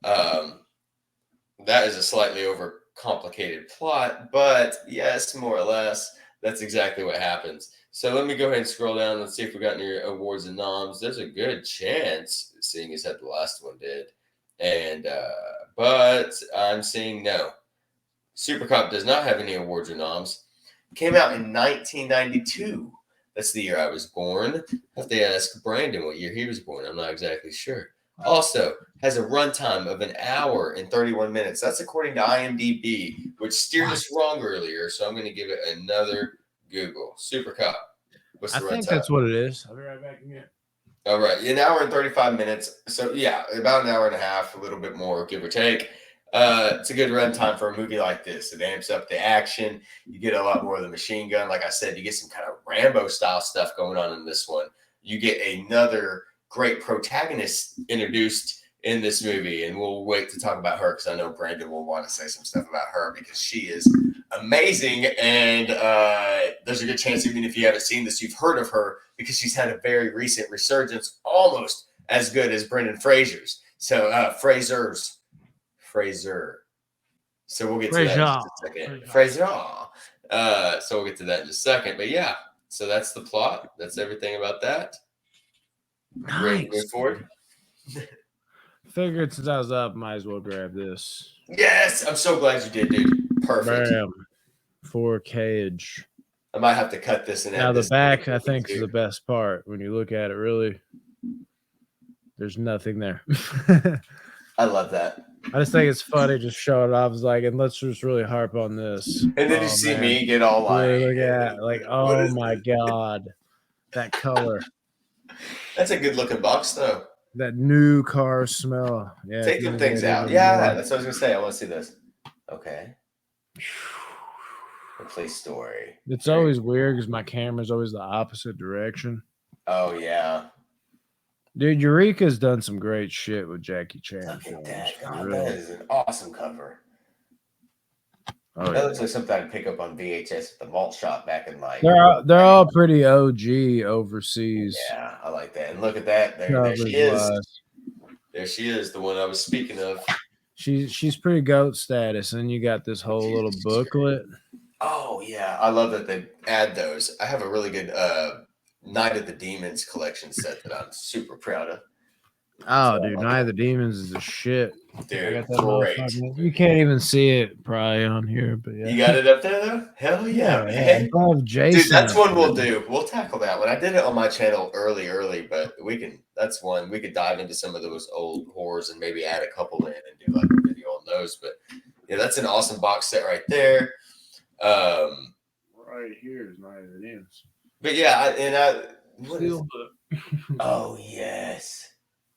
Um, that is a slightly overcomplicated plot, but yes, more or less, that's exactly what happens. So let me go ahead and scroll down and see if we got any awards and noms. There's a good chance, seeing as how the last one did. And but I'm seeing no. Supercop does not have any awards or noms. Came out in 1992. That's the year I was born. I have to ask Brandon what year he was born. I'm not exactly sure. Also, has a runtime of an hour and 31 minutes. That's according to IMDb, which steered us wrong earlier. So I'm going to give it another Google. Supercop. What's I the think runtime? that's what it is. I'll be right back again. All right, an hour and 35 minutes. So yeah, about an hour and a half, a little bit more, give or take. It's a good runtime for a movie like this. It amps up the action. You get a lot more of the machine gun. Like I said, you get some kind of Rambo style stuff going on in this one. You get another great protagonist introduced in this movie, and we'll wait to talk about her because I know Brandon will want to say some stuff about her because she is amazing. And there's a good chance, even if you haven't seen this, you've heard of her because she's had a very recent resurgence, almost as good as Brendan Fraser's. So Fraser. So we'll get to that in just a second. Fraser. So we'll get to that in just a second. But yeah, so that's the plot. That's everything about that. Nice. Ready to move forward? Figured since I was up, might as well grab this. Yes, I'm so glad you did, dude. Perfect. Bam. 4K. I might have to cut this and add now the this back, I think, is the best part. When you look at it, really, there's nothing there. I love that. I just think it's funny just show it off. It's like, and let's just really harp on this. And then you see me get all look at like, oh my god, that color. That's a good looking box, though. That new car smell. Yeah. Take them things out. Yeah, that's what I was gonna say. I want to see this. Okay. Play story. It's always weird because my camera's always the opposite direction. Oh yeah. Dude, Eureka's done some great shit with Jackie Chan. Look at that. God, that is an awesome cover. Oh, that looks like something I'd pick up on VHS at the malt shop back in like. They're all pretty OG overseas. Yeah, I like that. And look at that. There she is. There she is, the one I was speaking of. She's pretty goat status, and you got this whole little booklet. Oh yeah, I love that they add those. I have a really good Night of the Demons collection set that I'm super proud of. Oh, so, dude, Night of the Demons is the shit. Dude, great. You can't even see it probably on here, but yeah. You got it up there though? Hell yeah, man. Jason. Dude, that's one we'll do. We'll tackle that one. I did it on my channel early, but that's one. We could dive into some of those old horrors and maybe add a couple in and do like a video on those. But yeah, that's an awesome box set right there. Right here is Night of the Demons. But yeah, oh yes.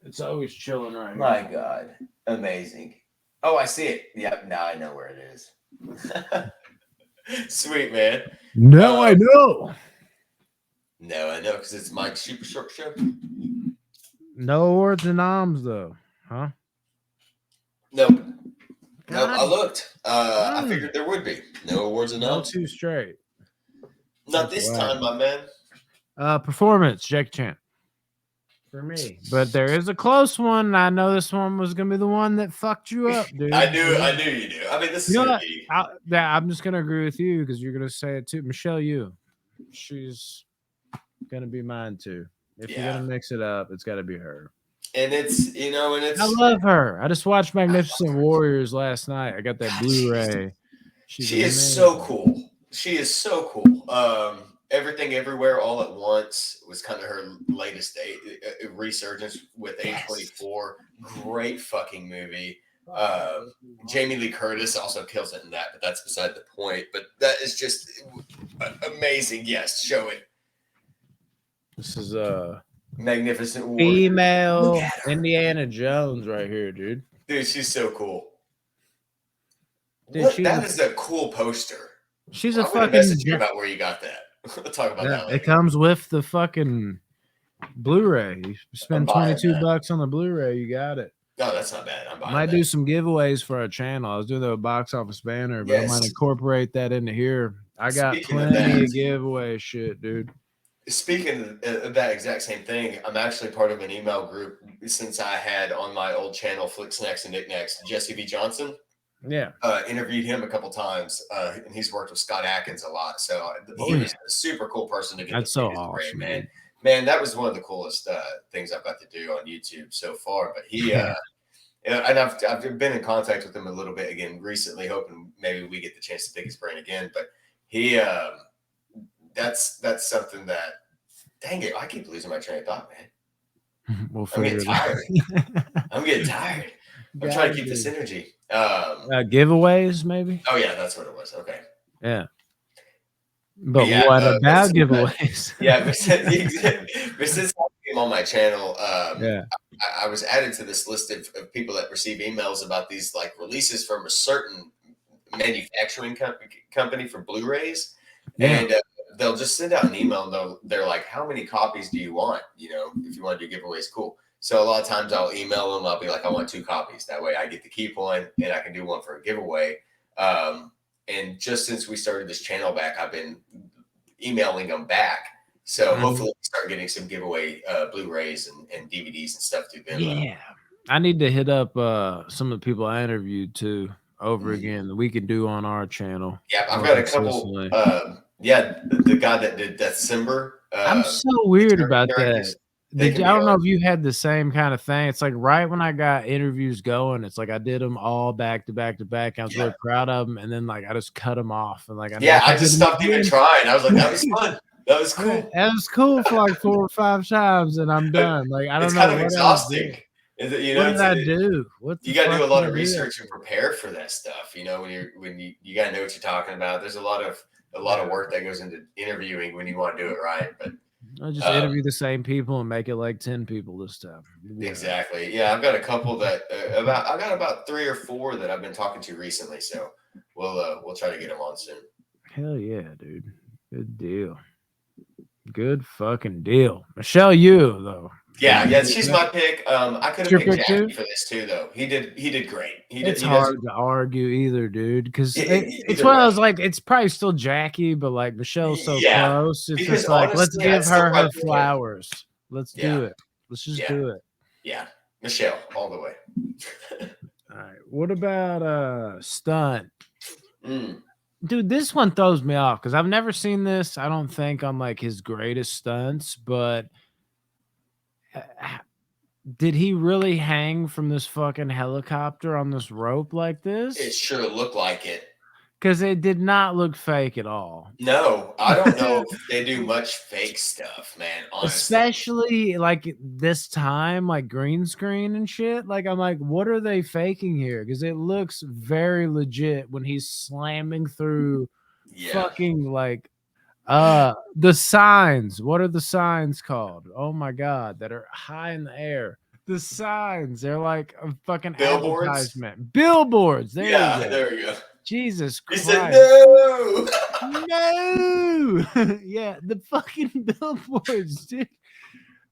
It's always chilling right here. My God. Amazing. Oh, I see it. Yep, now I know where it is. Sweet, man. No, I know. No, I know, because it's Mike's Super Short Show. No awards and noms, though. Huh? Nope. Nope, I looked. I figured there would be. No awards and noms. No two straight. Not this time, my man. Performance, Jackie Chan. For me. But there is a close one. I know this one was going to be the one that fucked you up, dude. I knew you do. I mean, this is going to be. I'm just going to agree with you because you're going to say it too. Michelle Yeoh. She's going to be mine too. If you're going to mix it up, it's got to be her. And it's, I love her. I just watched Magnificent Warriors last night. I got that Blu-ray. She is so cool. She is so cool. Everything Everywhere All at Once was kind of her latest resurgence with A24. Great fucking movie. Jamie Lee Curtis also kills it in that, but that's beside the point. But that is just amazing. Yes, show it. This is Magnificent Warrior. Female Indiana Jones right here, dude. Dude, she's so cool. Dude, that is a cool poster. She's a fucking. Message you about where you got that. We'll talk about that later. It comes with the fucking Blu-ray. You spend $22 on the Blu-ray, you got it. No, that's not bad. I might do some giveaways for our channel. I was doing the box office banner, but I might incorporate that into here. I got plenty of giveaway shit, dude. Speaking of that exact same thing, I'm actually part of an email group since I had on my old channel, Knacks and Knacks, Jesse V. Johnson. Yeah. Interviewed him a couple times, and he's worked with Scott Adkins a lot. So he was a super cool person to get. That's so awesome, man. Man, that was one of the coolest things I've got to do on YouTube so far. But he, And I've been in contact with him a little bit again recently, hoping maybe we get the chance to pick his brain again. But he, that's something that, dang it, I keep losing my train of thought, man. We'll I'm figure getting it tired. out. I'm getting tired. I'm trying to keep this energy. Giveaways, maybe. Oh yeah, that's what it was. Okay. Yeah. But yeah, what about giveaways? but since I came on my channel, Yeah. I was added to this list of people that receive emails about these like releases from a certain manufacturing company for Blu-rays, Yeah. and they'll just send out an email and they're like, "How many copies do you want? You know, if you want to do giveaways, cool." So a lot of times I'll email them. I'll be like, "I want 2 copies." That way I get to keep one and I can do one for a giveaway. And just since we started this channel back, I've been emailing them back. So hopefully we start getting some giveaway Blu-rays and DVDs and stuff through them. Yeah. I need to hit up some of the people I interviewed too over again that we could do on our channel. Yeah, I've got a couple. The guy that did December. I'm so weird about that. I don't know if you had the same kind of thing. It's like right when I got interviews going, it's like I did them all back to back to back. I was really proud of them, and then like I just cut them off, and like I just stopped even trying. I was like, that was fun. That was cool. That was cool for like 4 or 5 times, and I'm done. Like I don't know. It's kind of exhausting. What did I do? You got to do a lot of research and prepare for that stuff. You know, when you got to know what you're talking about. There's a lot of work that goes into interviewing when you want to do it right. But I'll just interview the same people and make it like 10 people this time. Exactly. Yeah, I've got a couple that I got about 3 or 4 that I've been talking to recently. So we'll try to get them on soon. Hell yeah, dude. Good deal. Good fucking deal. Michelle Yeoh, though. Yeah, she's my pick. I could have picked Jackie for this too, though. He did great. It's hard to argue either, dude, because it's one of those like it's probably still Jackie, but like Michelle's so close. It's just like let's give her flowers. Let's do it. Let's just do it. Yeah, Michelle all the way. All right. What about stunt? Dude, this one throws me off because I've never seen this. I don't think on like his greatest stunts, but did he really hang from this fucking helicopter on this rope like this? It sure looked like it. Because it did not look fake at all. No, I don't know if they do much fake stuff, man, honestly. Especially like this time, like green screen and shit. Like, I'm like, what are they faking here? Because it looks very legit when he's slamming through fucking like the signs. What are the signs called? Oh my god, that are high in the air. The signs, they're like a fucking advertisement. Billboards. There you go. There we go. Jesus Christ. He said no. No. Yeah, the fucking billboards, dude.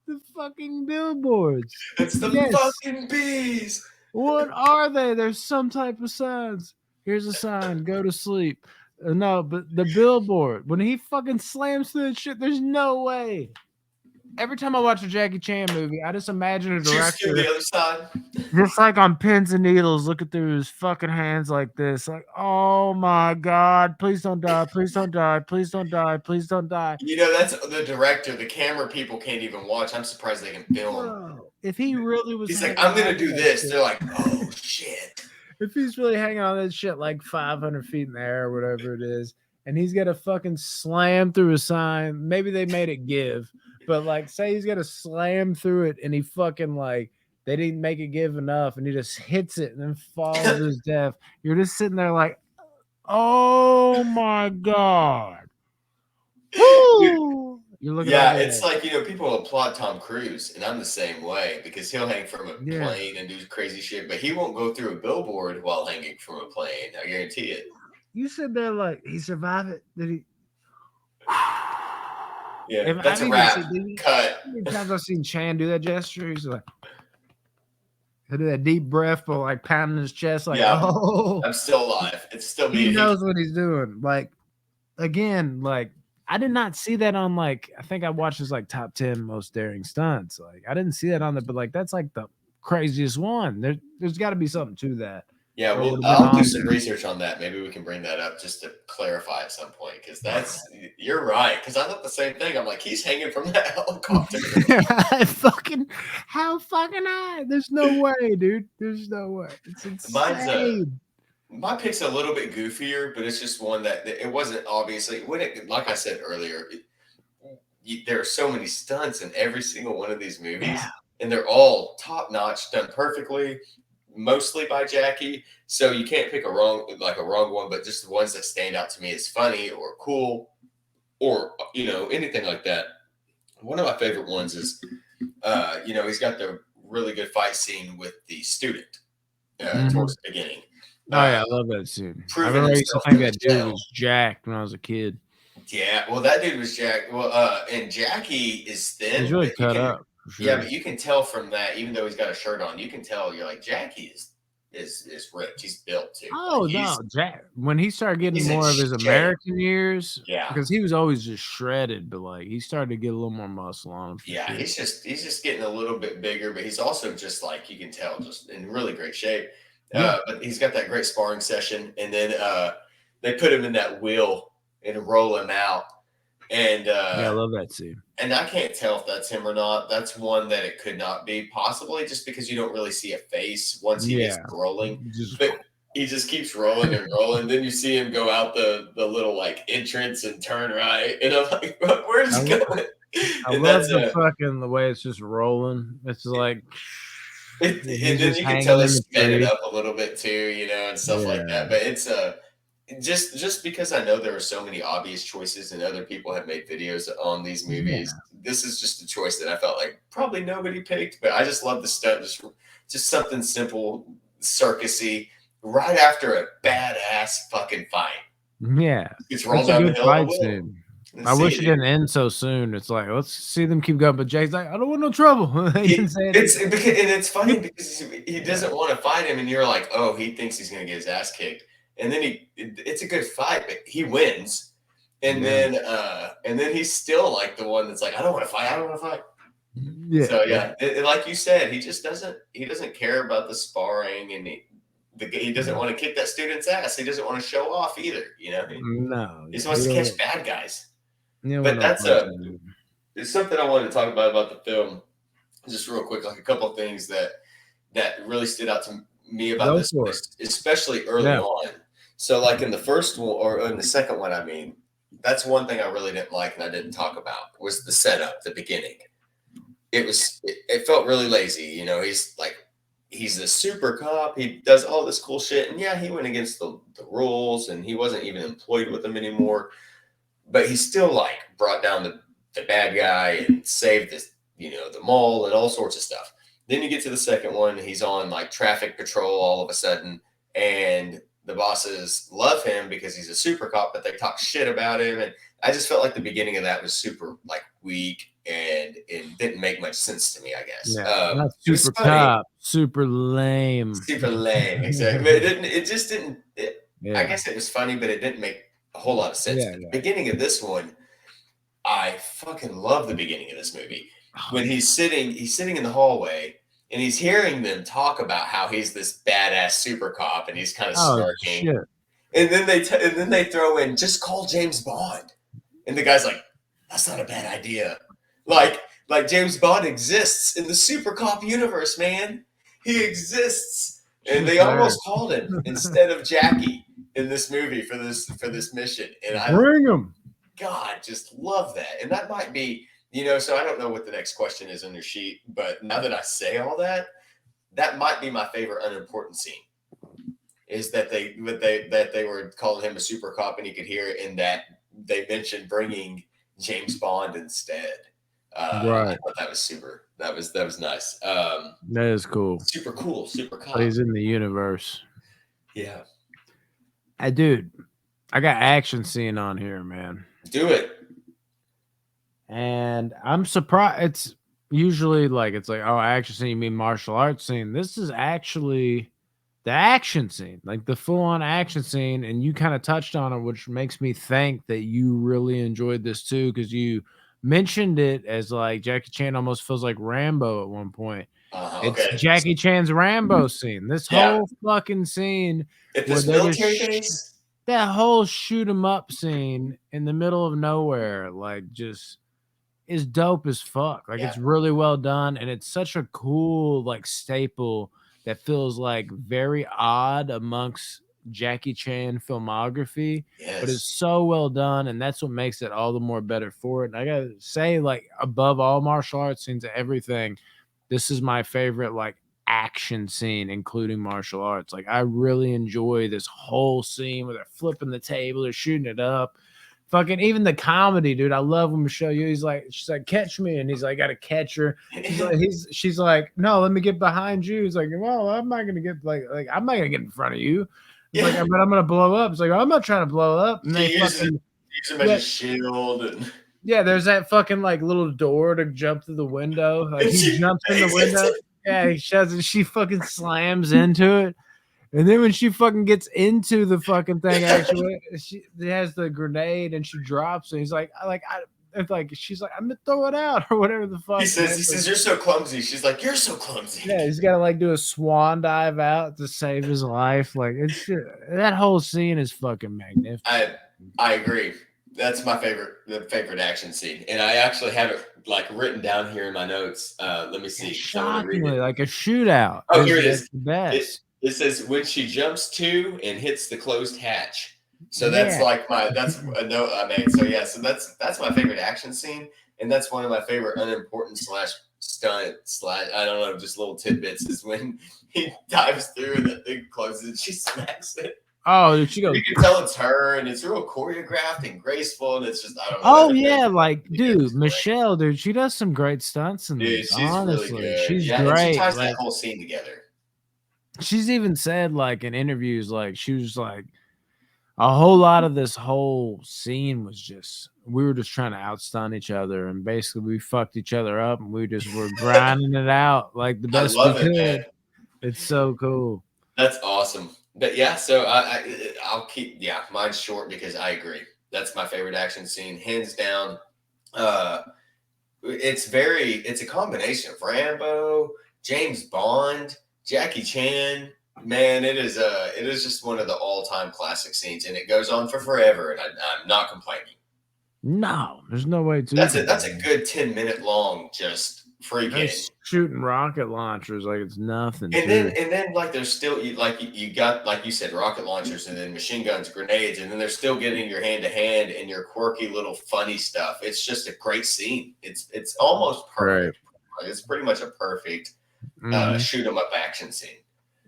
The fucking billboards. It's the fucking bees. What are they? There's some type of signs. Here's a sign. Go to sleep. No, but the billboard. When he fucking slams through that shit, there's no way. Every time I watch a Jackie Chan movie, I just imagine a director the other side. just like on pins and needles, looking through his fucking hands like this, like, oh my god, please don't die, please don't die, please don't die, please don't die. You know, that's the director. The camera people can't even watch. I'm surprised they can film. Bro, if he really was, he's like, I'm gonna do this. They're like, oh shit. If he's really hanging on that shit like 500 feet in the air or whatever it is, and he's got to fucking slam through a sign, maybe they made it give. But like, say he's gonna slam through it, and he fucking like they didn't make it give enough, and he just hits it and then falls to his death. You're just sitting there like, oh my god. Woo! You're looking. Yeah, it's like, you know, people applaud Tom Cruise, and I'm the same way because he'll hang from a plane and do crazy shit, but he won't go through a billboard while hanging from a plane. I guarantee it. You said there like he survived it. Did he? Yeah, that's a wrap. Cut. How many times I've seen Chan do that gesture? He's like, he'll do that deep breath, but like pounding his chest, like, oh, I'm still alive. It's still me. He knows what he's doing. Like, again, like, I did not see that on like, I think I watched his like top 10 most daring stunts. Like, I didn't see that on there, but like, that's like the craziest one. There's got to be something to that. Yeah, or it well, would have been I'll do on some there. research on that. Maybe we can bring that up just to clarify at some point, because you're right. Because I thought the same thing. I'm like, he's hanging from that helicopter. I fucking how fucking high? There's no way, dude. There's no way. It's Mine's insane. my pick's a little bit goofier, but it's just one that it wasn't obviously when it. Like I said earlier, there are so many stunts in every single one of these Yeah. movies, and they're all top notch, done perfectly, mostly by Jackie. So you can't pick a wrong one, but just the ones that stand out to me as funny or cool or anything like that. One of my favorite ones is, he's got the really good fight scene with the student Mhm. towards the beginning, Oh, uh, yeah, I love that scene. I proving remember I used to himself think in the that dude cell. was jacked when I was a kid. Yeah, well, that dude was Jack. Well, and Jackie is He's thin, really but cut up for yeah, sure. but you can tell from that, even though he's got a shirt on, you can tell you're like Jackie is ripped. He's built too. Like Oh, no, Jack when he started getting he's in more of his shape. American years, Yeah, because he was always just shredded, but, like, he started to get a little more muscle on him for yeah. sure. He's just getting a little bit bigger, but he's also just like you can tell, just in really great shape. Yeah. But he's got that great sparring session, and then they put him in that wheel and roll him out, and Yeah, I love that scene. I can't tell if that's him or not. That's one that it could not be, possibly just because you don't really see a face once he gets Yeah. rolling. Just But he just keeps rolling and rolling. Then you see him go out the little like entrance and turn right, and I'm like, where's I he lo going? I And love that's the fucking the way it's just rolling. It's like and he's then just you can tell hanging they in the sped it tree. up a little bit too, and stuff like Yeah. that. But it's just because I know there are so many obvious choices and other people have made videos on these movies, Yeah. this is just a choice that I felt like probably nobody picked, but I just love the stuff. Just something simple, circusy, right after a badass fucking fight. Yeah. It's rolled It's a down the good hill of the fight wheel. scene. Let's I see wish it, it dude. didn't end so soon. It's like, "Let's see them keep going," but Jay's like, "I don't want no trouble." He didn't say it It's either. because, and it's funny because he Yeah. doesn't want to fight him, and you're like, oh, he thinks he's going to get his ass kicked, and then it's a good fight, but he wins, Yeah. and then he's still like the one that's like, I don't want to fight, I don't want to fight. Yeah, So yeah. yeah, like you said, he doesn't care about the sparring, and he doesn't want to kick that student's ass. He doesn't want to show off either. No, He just yeah, wants to catch bad guys. he don't want But no that's parts of it. it's something I wanted to talk about the film, just real quick, like a couple of things that really stood out to me about Go this one, for it. especially early Yeah. on. So, like in the first one or in the second one, I mean, that's one thing I really didn't like and I didn't talk about was the setup, the beginning. It felt really lazy. He's a super cop. He does all this cool shit, and yeah, he went against the rules, and he wasn't even employed with them anymore. But he still like brought down the bad guy and saved the mall and all sorts of stuff. Then you get to the second one, he's on like traffic patrol all of a sudden, and the bosses love him because he's a super cop, but they talk shit about him. And I just felt like the beginning of that was super like weak and it didn't make much sense to me, I guess. Yeah. Not It was super funny, cop, super lame. super lame, exactly. But it just didn't. I Yeah. guess it was funny, but it didn't make a whole lot of sense. Yeah, But yeah. the beginning of this one, I fucking love the beginning of this movie. Oh, When yeah. he's sitting in the hallway and he's hearing them talk about how he's this badass super cop and he's kind of Oh, smirking. shit. And then they throw in just call James Bond. And the guy's like, that's not a bad idea. Like James Bond exists in the super cop universe, man. He exists. And they Fair. almost called him instead of Jackie in this movie for this mission. And I Bring him. God, just love that. And that might be, so I don't know what the next question is on your sheet, but now that I say all that, that might be my favorite unimportant scene. Is that they were calling him a super cop and he could hear it, and that they mentioned bringing James Bond instead. I Right. thought that was super. That was nice. That is cool. Super cool, super But cop. he's in the universe. Yeah, Hey, dude, I got action scene on here, man. do it. And I'm surprised. It's usually like, it's like, oh, action scene, you mean martial arts scene. This is actually the action scene, like the full on action scene. And you kind of touched on it, which makes me think that you really enjoyed this too, because you mentioned it as like Jackie Chan almost feels like Rambo at one point. It's Okay. Jackie Chan's Rambo scene. This Yeah. whole fucking scene At where this they just military base. that whole shoot 'em up scene in the middle of nowhere, like, just is dope as fuck. Like, Yeah. it's really well done, and it's such a cool, like, staple that feels, like, very odd amongst Jackie Chan filmography, but it's Yes. so well done, and that's what makes it all the more better for it. And I gotta say, like, above all martial arts scenes, everything, this is my favorite, like, action scene, including martial arts. Like, I really enjoy this whole scene where they're flipping the table, they're shooting it up. Fucking even the comedy, dude. I love when Michelle Yeoh, she's like, catch me, and he's like, gotta catch her. She's like, no, let me get behind you. He's like, well, I'm not gonna get I'm not gonna get in front of you. He's like, Yeah. but I'm gonna blow up. It's like, I'm not trying to blow up. And they He uses fucking him as yeah, a shield, and yeah. There's that fucking like little door to jump through the window. Like he she jumps in the makes window. it. Yeah, he shuts it. She fucking slams into it. And then when she fucking gets into the fucking thing, actually, she has the grenade and she drops it. He's like, it's like she's like, I'm gonna throw it out or whatever the fuck. He says, you're so clumsy. She's like, you're so clumsy. Yeah, he's got to like do a swan dive out to save his life. Like that whole scene is fucking magnificent. I agree. That's my favorite action scene, and I actually have it like written down here in my notes. Let me see. So I'm gonna read Shockingly, it. like a shootout Oh, is here it like is. the It best. it says when she jumps to and hits the closed hatch. So that's Yeah. like that's a note I made. So yeah, so that's my favorite action scene, and that's one of my favorite unimportant slash stunt slash I don't know, just little tidbits is when he dives through and the thing closes and she smacks it. Oh, dude, she goes. You can tell it's her, and it's real choreographed and graceful, and it's just I don't know. Oh Everything yeah, like together is dude, great. Michelle, dude, she does some great stunts in Dude, these. she's really Honestly, good. she's Yeah, and she great. ties that Like whole scene together. she's even said like in interviews, like she was like a whole lot of this whole scene was just we were just trying to outstun each other, and basically we fucked each other up, and we just were grinding it out like the I best we love it, man. could. It's so cool. That's awesome. But yeah, so I'll keep mine's short because I agree. That's my favorite action scene, hands down. Uh, it's a combination of Rambo, James Bond, Jackie Chan. Man, it is just one of the all time classic scenes, and it goes on for forever, and I'm not complaining. No, there's no way to. That's a good 10-minute long just They're freaking. shooting rocket launchers like it's nothing, too. And then like there's still you got like you said rocket launchers and then machine guns, grenades, and then they're still getting your hand to hand and your quirky little funny stuff. It's just a great scene. It's almost Right. perfect. It's pretty much a perfect Mhm. shoot 'em up action scene.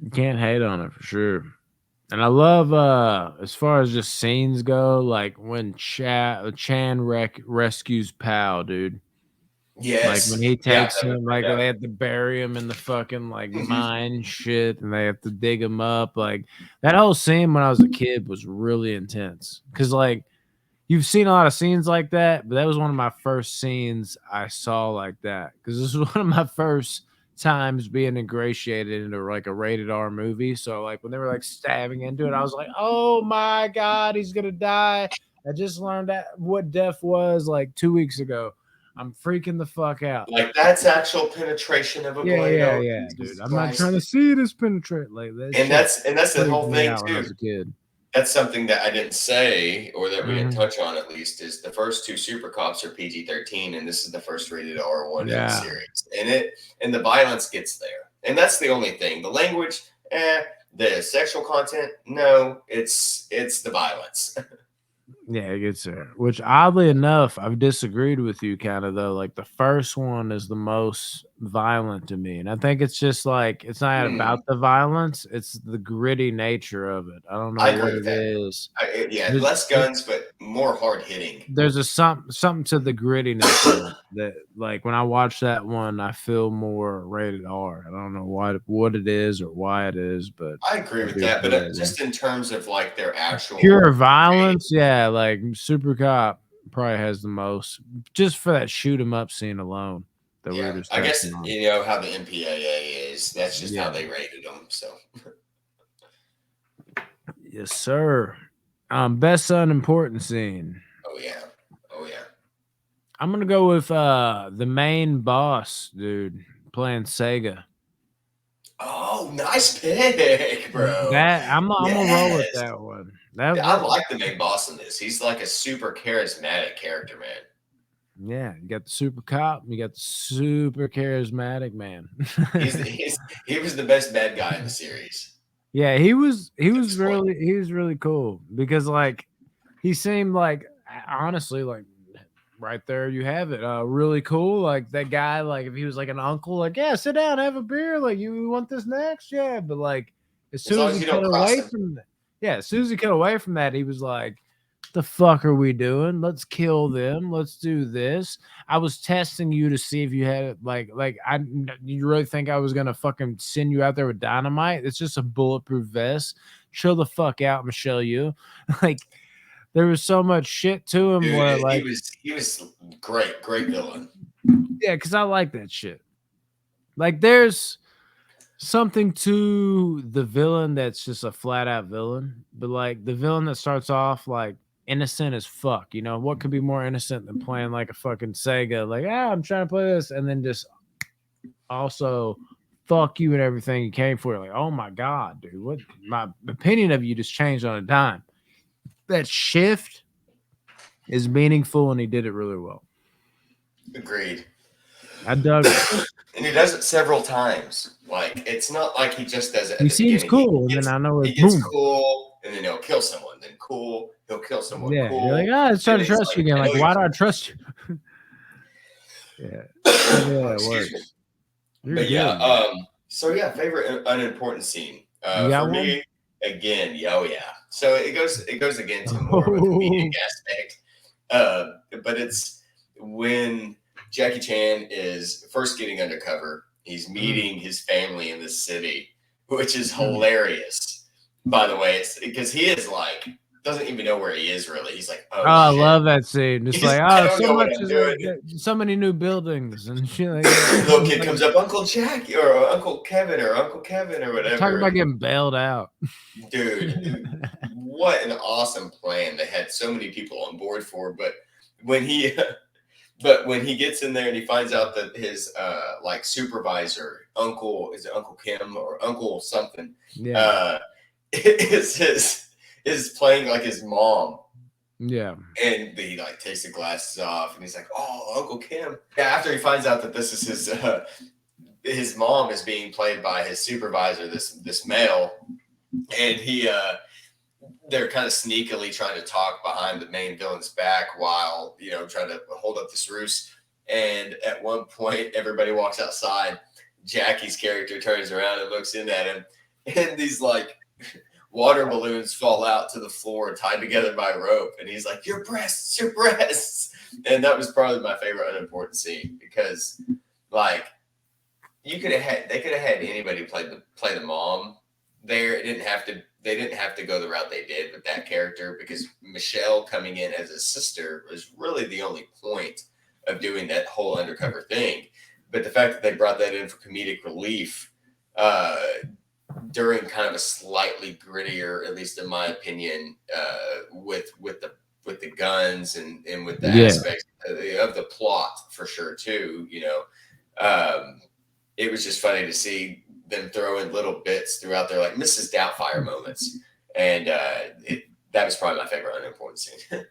You can't hate on it for sure. And I love as far as just scenes go, like when Chan rescues Pow, dude. Like when Yes, he yeah, takes that was him, great. like Yeah. they have to bury him in the fucking like mine shit, and they have to dig him up. Like that whole scene when I was a kid was really intense. Cause like you've seen a lot of scenes like that, but that was one of my first scenes I saw like that. Cause this was one of my first times being ingratiated into like a rated R movie. So like when they were like stabbing into it, I was like, oh my god, he's gonna die. I just learned that what death was like 2 weeks ago. I'm freaking the fuck out. Like that's actual penetration of a Yeah, blade. yeah, Oh yeah, dude. Jesus I'm not trying to Christ! see this penetrate like that shit And that's the freaked whole me thing out when I too. was a kid. That's something that I didn't say or that we didn't Mhm. touch on at least is the first two Supercops are PG-13 and this is the first rated R one in the Yeah. series. And the violence gets there. And that's the only thing. The language, the sexual content, no, it's the violence. Yeah, it gets there. Which oddly enough, I've disagreed with you kind of though. Like the first one is the most violent to me. And I think it's just like it's not Mm, about the violence, it's the gritty nature of it. I don't know I what agree with it that. is. Yeah, There's less guns, but more hard hitting. there's a something to the grittiness of it that like when I watch that one, I feel more rated R. I don't know what it is or why it is, but I agree I with do that, but feel that way. just in terms of like their actual Pure violence, yeah, like Supercop probably has the most just for that shoot 'em up scene alone that we were yeah, just I guess touching on. you know how the MPAA is. That's just how Yeah. they rated them. So, Yes, sir. Best unimportant scene. oh yeah, oh yeah. I'm gonna go with the main boss, dude, playing Sega. nice pick, bro. That I'm gonna roll with Yes. that one. I like the main boss in this. He's like a super charismatic character, man. Yeah, you got the super cop, you got the super charismatic man. He was the best bad guy in the series Yeah, he was at this point. really cool because like he seemed like honestly like right there you have it. Really cool. Like that guy, like if he was like an uncle, like, yeah, sit down, have a beer. Like, you want this next? Yeah. But like as As soon long as as he you cut don't cross away him. from that, yeah, as soon as he cut away from that, he was like, the fuck are we doing? Let's kill them. Let's do this. I was testing you to see if you had like you really think I was gonna fucking send you out there with dynamite? It's just a bulletproof vest. Chill the fuck out, Michelle. You like there was so much shit to him Dude, where like he was great villain. yeah, because I like that shit. Like there's something to the villain that's just a flat out villain, but like the villain that starts off like innocent as fuck, you know, what could be more innocent than playing like a fucking Sega, like, I'm trying to play this, and then just also fuck you and everything you came for. Like, oh my god, dude, what my opinion of you just changed on a dime. That shift is meaningful, and he did it really well. Agreed. I dug it. And he does it several times. Like it's not like he just does it at He the seems beginning. cool, and then I know He it's gets boom. cool, and then he'll kill someone. Then cool, he'll kill someone. Yeah, you're like, Cool, I was trying and to he's trust you like, again. I Like, know why you're. do I trust you? Yeah. Oh, Yeah, it excuse me. works. You're But yeah, good, man. so yeah, favorite unimportant scene. You got For one? me, again, oh yeah. So it goes again to more of a comedic Oh, aspect. But it's when Jackie Chan is first getting undercover. He's mm, meeting his family in this city, which is mm. hilarious. By the way, it's because he is like doesn't even know where he is really. He's like, Oh, oh I shit. love that scene. It's like, I oh, don't so know what much I'm is doing. so many new buildings and shit like that. Little kid Like, comes up, Uncle Jack or Uncle Kevin or talk whatever. about And getting bailed out. dude, what an awesome plan they had so many people on board for. When he but when he gets in there and he finds out that his like supervisor, Uncle, is it Uncle Kim or Uncle something, Yeah, uh is playing like his mom. yeah, And he like takes the glasses off and he's like, oh, Uncle Kim. Yeah, after he finds out that this is his mom is being played by his supervisor, this male, and they're kind of sneakily trying to talk behind the main villain's back while trying to hold up this ruse. And at one point, everybody walks outside. Jackie's character turns around and looks in at him, and these like water balloons fall out to the floor tied together by rope, and he's like, your breasts, your breasts. And that was probably my favorite unimportant scene because like they could have had anybody play the mom there. They didn't have to go the route they did with that character because Michelle coming in as a sister was really the only point of doing that whole undercover thing. But the fact that they brought that in for comedic relief during kind of a slightly grittier, at least in my opinion, with the guns and with the yeah. aspects of the plot for sure too. It was just funny to see them throw in little bits throughout their like Mrs. Doubtfire moments, and that was probably my favorite unimportant scene.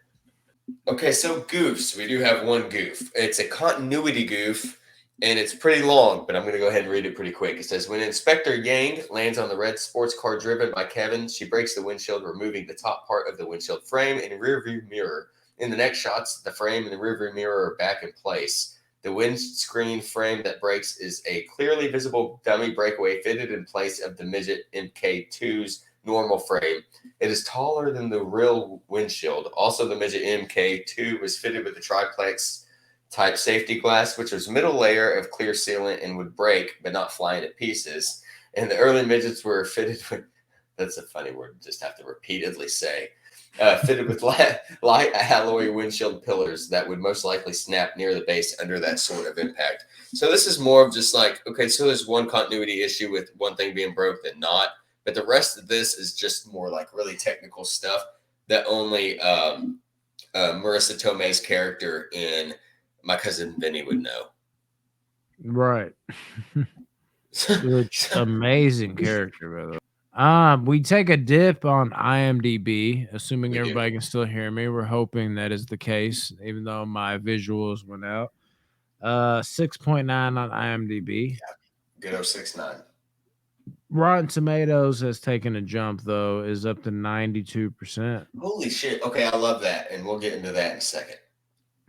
Okay, so goofs. We do have one goof. It's a continuity goof, and it's pretty long, but I'm going to go ahead and read it pretty quick. It says, when Inspector Yang lands on the red sports car driven by Kevin, she breaks the windshield, removing the top part of the windshield frame and rearview mirror. In the next shots, the frame and the rearview mirror are back in place. The windscreen frame that breaks is a clearly visible dummy breakaway fitted in place of the Midget MK2's normal frame. It is taller than the real windshield. Also, the Midget MK2 was fitted with a triplex type safety glass, which was middle layer of clear sealant and would break but not fly into pieces. And the early midgets were fitted with, that's a funny word to just have to repeatedly say, fitted with light alloy windshield pillars that would most likely snap near the base under that sort of impact. So this is more of just like, okay, so there's one continuity issue with one thing being broke than not, but the rest of this is just more like really technical stuff that only Marissa Tomei's character in My Cousin Vinny would know. Right. Which amazing character, by the way. We take a dip on IMDb, assuming We do. everybody can still hear me. We're hoping that is the case, even though my visuals went out. 6.9 on IMDb. Good 069. Rotten Tomatoes has taken a jump, though, is up to 92%. Holy shit. Okay, I love that. And we'll get into that in a second.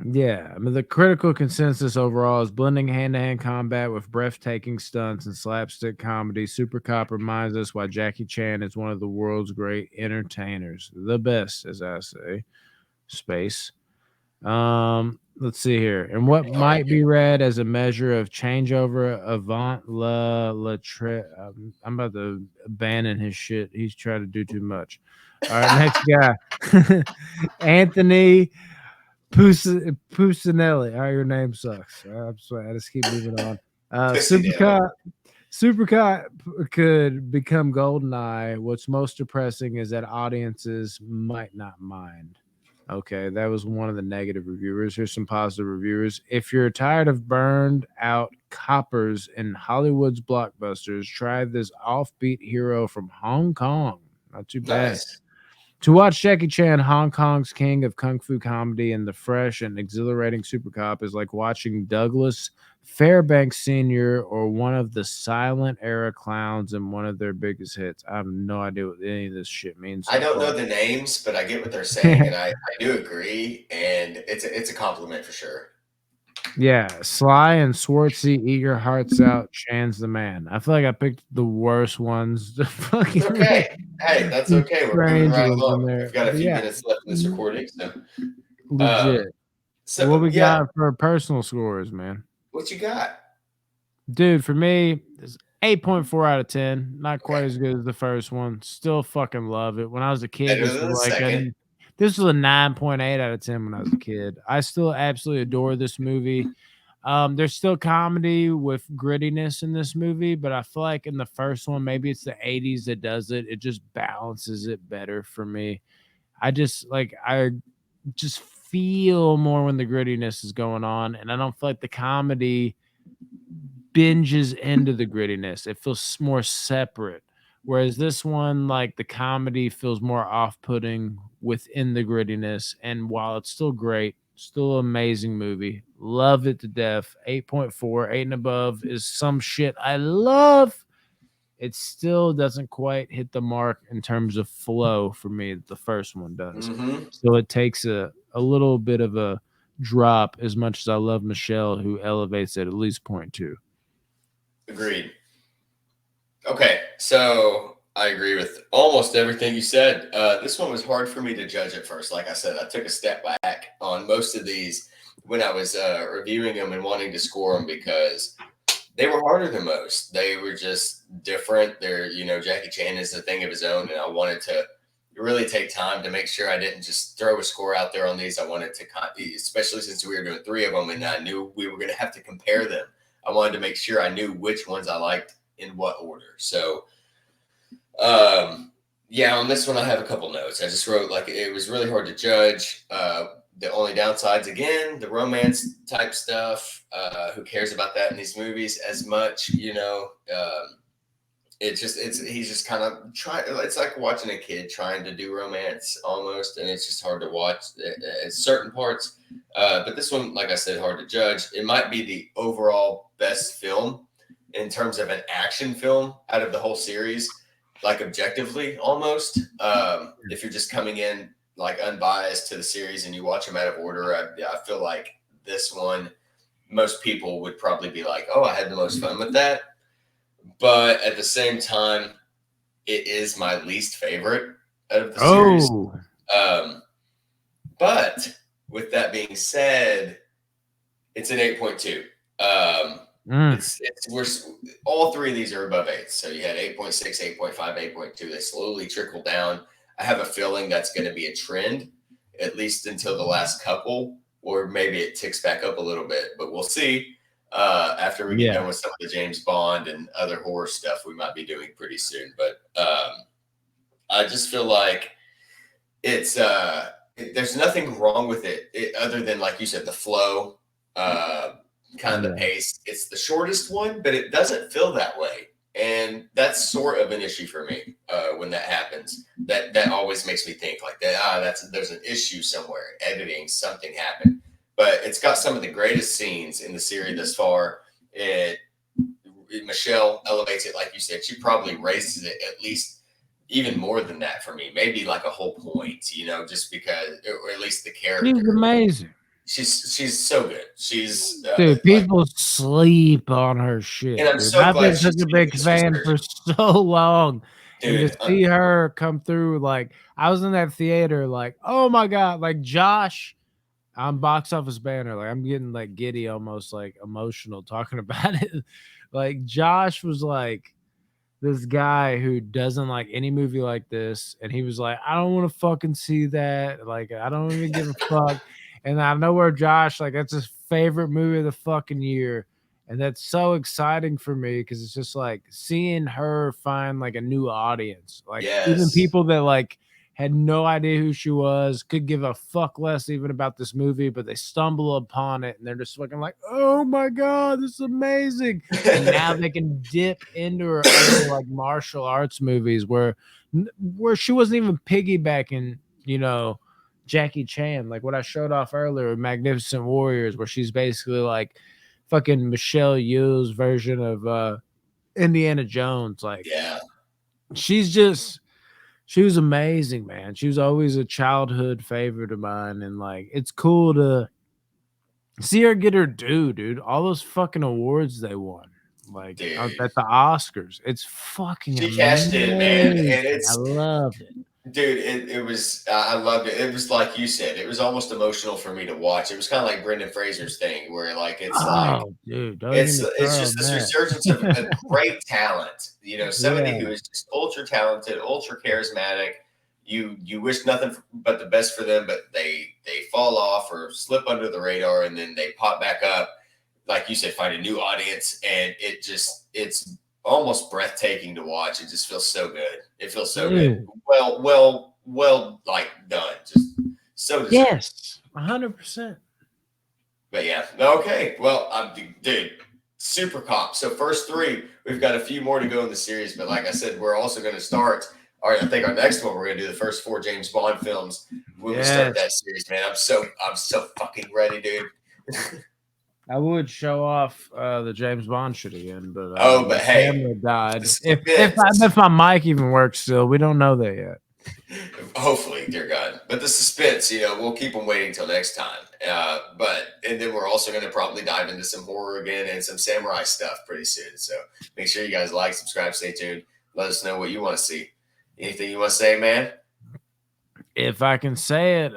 Yeah, I mean, the critical consensus overall is blending hand-to-hand combat with breathtaking stunts and slapstick comedy. Supercop reminds us why Jackie Chan is one of the world's great entertainers, the best, as I say. Space. Let's see here, and what All right. might be read as a measure of changeover avant I'm about to abandon his shit. He's trying to do too much. All right, next guy, Anthony Pusinelli. All right, your name sucks. I'm sorry. I just keep moving on. Pussy Nelly. Supercop could become GoldenEye. What's most depressing is that audiences might not mind. Okay, that was one of the negative reviewers. Here's some positive reviewers. If you're tired of burned out coppers in Hollywood's blockbusters, try this offbeat hero from Hong Kong. Not too bad. Nice. To watch Jackie Chan, Hong Kong's king of kung fu comedy, and the fresh and exhilarating Super Cop is like watching Douglas Fairbanks Sr. or one of the silent era clowns in one of their biggest hits. I have no idea what any of this shit means. I So don't know far. the names, but I get what they're saying, and I do agree. And it's a compliment for sure. Yeah, Sly and Swartzy, eat your hearts out. Chan's the man. I feel like I picked the worst ones to fucking It's make okay. Hey, that's some okay. We're moving strange right ones in along. there. We've got a But few yeah, minutes left in this recording. So, um, legit. What so we yeah, got for personal scores, man? what you got? Dude, for me, it's 8.4 out of 10. Not quite Okay, as good as the first one. Still fucking love it. When I was a kid, better than the second. this was a 9.8 out of 10 when I was a kid. I still absolutely adore this movie. There's still comedy with grittiness in this movie, but I feel like in the first one, maybe it's the 80s that does it. It just balances it better for me. I just feel more when the grittiness is going on, and I don't feel like the comedy binges into the grittiness. It feels more separate. Whereas this one, like the comedy feels more off-putting within the grittiness. And while it's still great, still an amazing movie. Love it to death. 8.4, 8 and above is some shit I love. It still doesn't quite hit the mark in terms of flow for me that the first one does. Mm-hmm. So it takes a little bit of a drop as much as I love Michelle, who elevates it at least 0.2. Agreed. Okay, so I agree with almost everything you said. This one was hard for me to judge at first. Like I said, I took a step back on most of these when I was reviewing them and wanting to score them because they were harder than most. They were just different. Jackie Chan is a thing of his own, and I wanted to really take time to make sure I didn't just throw a score out there on these. I wanted to, especially since we were doing three of them, and I knew we were going to have to compare them. I wanted to make sure I knew which ones I liked in what order. So, yeah, on this one, I have a couple notes. I just wrote like it was really hard to judge. The only downsides, again, the romance type stuff. Who cares about that in these movies as much? He's just kind of trying. It's like watching a kid trying to do romance almost, and it's just hard to watch at certain parts. But this one, like I said, hard to judge. It might be the overall best film in terms of an action film out of the whole series, like objectively almost. If you're just coming in like unbiased to the series and you watch them out of order, I feel like this one, most people would probably be like, oh, I had the most fun with that. But at the same time, it is my least favorite out of the series. But with that being said, it's an 8.2. We're all three of these are above 8. So you had 8.6, 8.5, 8.2. They slowly trickle down. I have a feeling that's going to be a trend, at least until the last couple, or maybe it ticks back up a little bit, but we'll see. After we get done with some of the James Bond and other horror stuff we might be doing pretty soon. But I just feel like it's there's nothing wrong with it other than, like you said, the flow. kind of the Yeah. pace. It's the shortest one, but it doesn't feel that way. And that's sort of an issue for me when that happens. That always makes me think like that. There's an issue somewhere. Editing, something happened. But it's got some of the greatest scenes in the series thus far. Michelle elevates it, like you said. She probably raises it at least even more than that for me. Maybe like a whole point, just because, or at least the She's character. amazing. She's so good. She's Dude, like, people sleep on her and shit, I'm dude. so I've been glad she's such a doing big this fan for research, so long, and to dude. see her come through, like, I was in that theater, like, oh my god, like Josh on Box Office Banner, like I'm getting like giddy, almost like emotional talking about it. Like Josh was like this guy who doesn't like any movie like this, and he was like, I don't want to fucking see that. Like, I don't even give a fuck. And I know where Josh, like, that's his favorite movie of the fucking year. And that's so exciting for me because it's just like seeing her find like a new audience. Like, even Yes. people that like had no idea who she was, could give a fuck less even about this movie, but they stumble upon it and they're just fucking like, oh my God, this is amazing. And now they can dip into her other like martial arts movies where she wasn't even piggybacking, Jackie Chan, like what I showed off earlier, Magnificent Warriors, where she's basically like fucking Michelle Yeoh's version of Indiana Jones. Like Yeah. she was amazing, man. She was always a childhood favorite of mine, and like it's cool to see her get her due, dude. All those fucking awards they won, like at Dude. the Oscars. It's fucking She cashed in, man. amazing. And I it's, loved it. dude, it was, I loved it. It was like you said, it was almost emotional for me to watch. It was kind of like Brendan Fraser's thing, where like, it's like, Oh, dude, don't get it's me it's started just on this that. resurgence of a great talent. Somebody who Yeah, is just ultra talented, ultra charismatic. You wish nothing but the best for them, but they fall off or slip under the radar, and then they pop back up. Like you said, find a new audience, and it's almost breathtaking to watch. It just feels so good. It feels so good. dude. Well, like done. Just so deserved. Yes, 100%. But yeah, okay. Well, dude, Supercop. So first three, we've got a few more to go in the series. But like I said, we're also going to start. All right, I think our next one we're going to do the first 4 James Bond films when we start that Yes. series. Man, I'm so fucking ready, dude. I would show off the James Bond shit again, but But my hey, camera died. the If my mic even works still, we don't know that yet. hopefully, dear God. But the suspense, we'll keep them waiting till next time. And then we're also going to probably dive into some horror again and some samurai stuff pretty soon. So make sure you guys like, subscribe, stay tuned. Let us know what you want to see. Anything you want to say, man? If I can say it,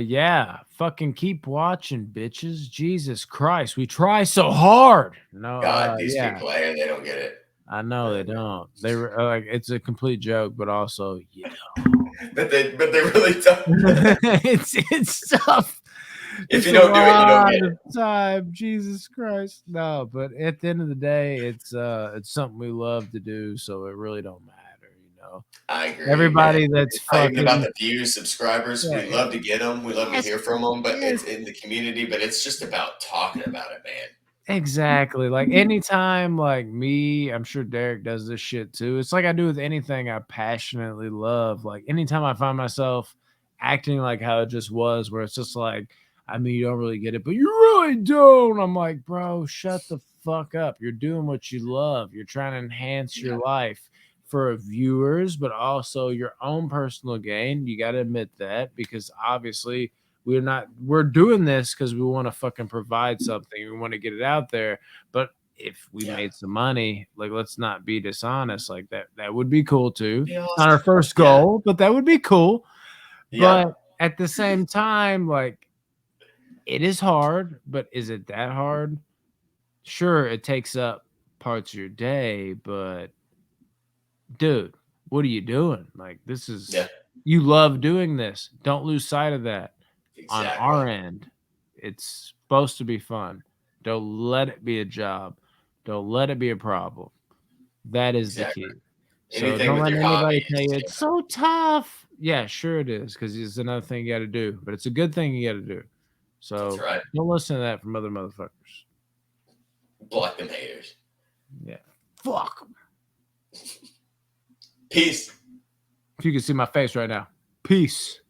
yeah, fucking keep watching, bitches. Jesus Christ, we try so hard. No, God, these yeah, people here, they don't get it. I know they don't. They like it's a complete joke, but also But they really don't. it's tough. If It's you a don't do it, you don't lot get of it. time. Jesus Christ, no. But at the end of the day, it's something we love to do, so it really don't matter. I agree, man. Everybody that's It's not even about fucking the views, subscribers. yeah, We love to get them. We love to yes, hear from them, but yes. it's in the community. But it's just about talking about it, man. Exactly. Like anytime like me, I'm sure Deryk does this shit too. It's like I do with anything I passionately love. Like anytime I find myself acting like how it just was, where it's just like, I mean, you don't really get it, but you really don't. I'm like, bro, shut the fuck up. You're doing what you love. You're trying to enhance your Yeah, life for viewers, but also your own personal gain. You got to admit that because obviously we're doing this because we want to fucking provide something. We want to get it out there. But if we yeah. made some money, like let's not be dishonest. Like that would be cool too. Be It's not our awesome. first Yeah, goal, but that would be cool. yeah. But at the same time, like it is hard, but is it that hard? Sure, it takes up parts of your day, but dude, what are you doing? Like this Yeah, is you love doing this. Don't lose sight of that. On exactly. our end, it's supposed to be fun. Don't let it be a job. Don't let it be a problem. That is the Exactly. key. So Anything don't with let your hobby anybody tell is, you it's so tough. Yeah, sure it is, because it's another thing you got to do, but it's a good thing you got to do. that's So right. don't listen to that from other motherfuckers. Block them haters. Yeah. Fuck 'em. Peace. If you can see my face right now. Peace.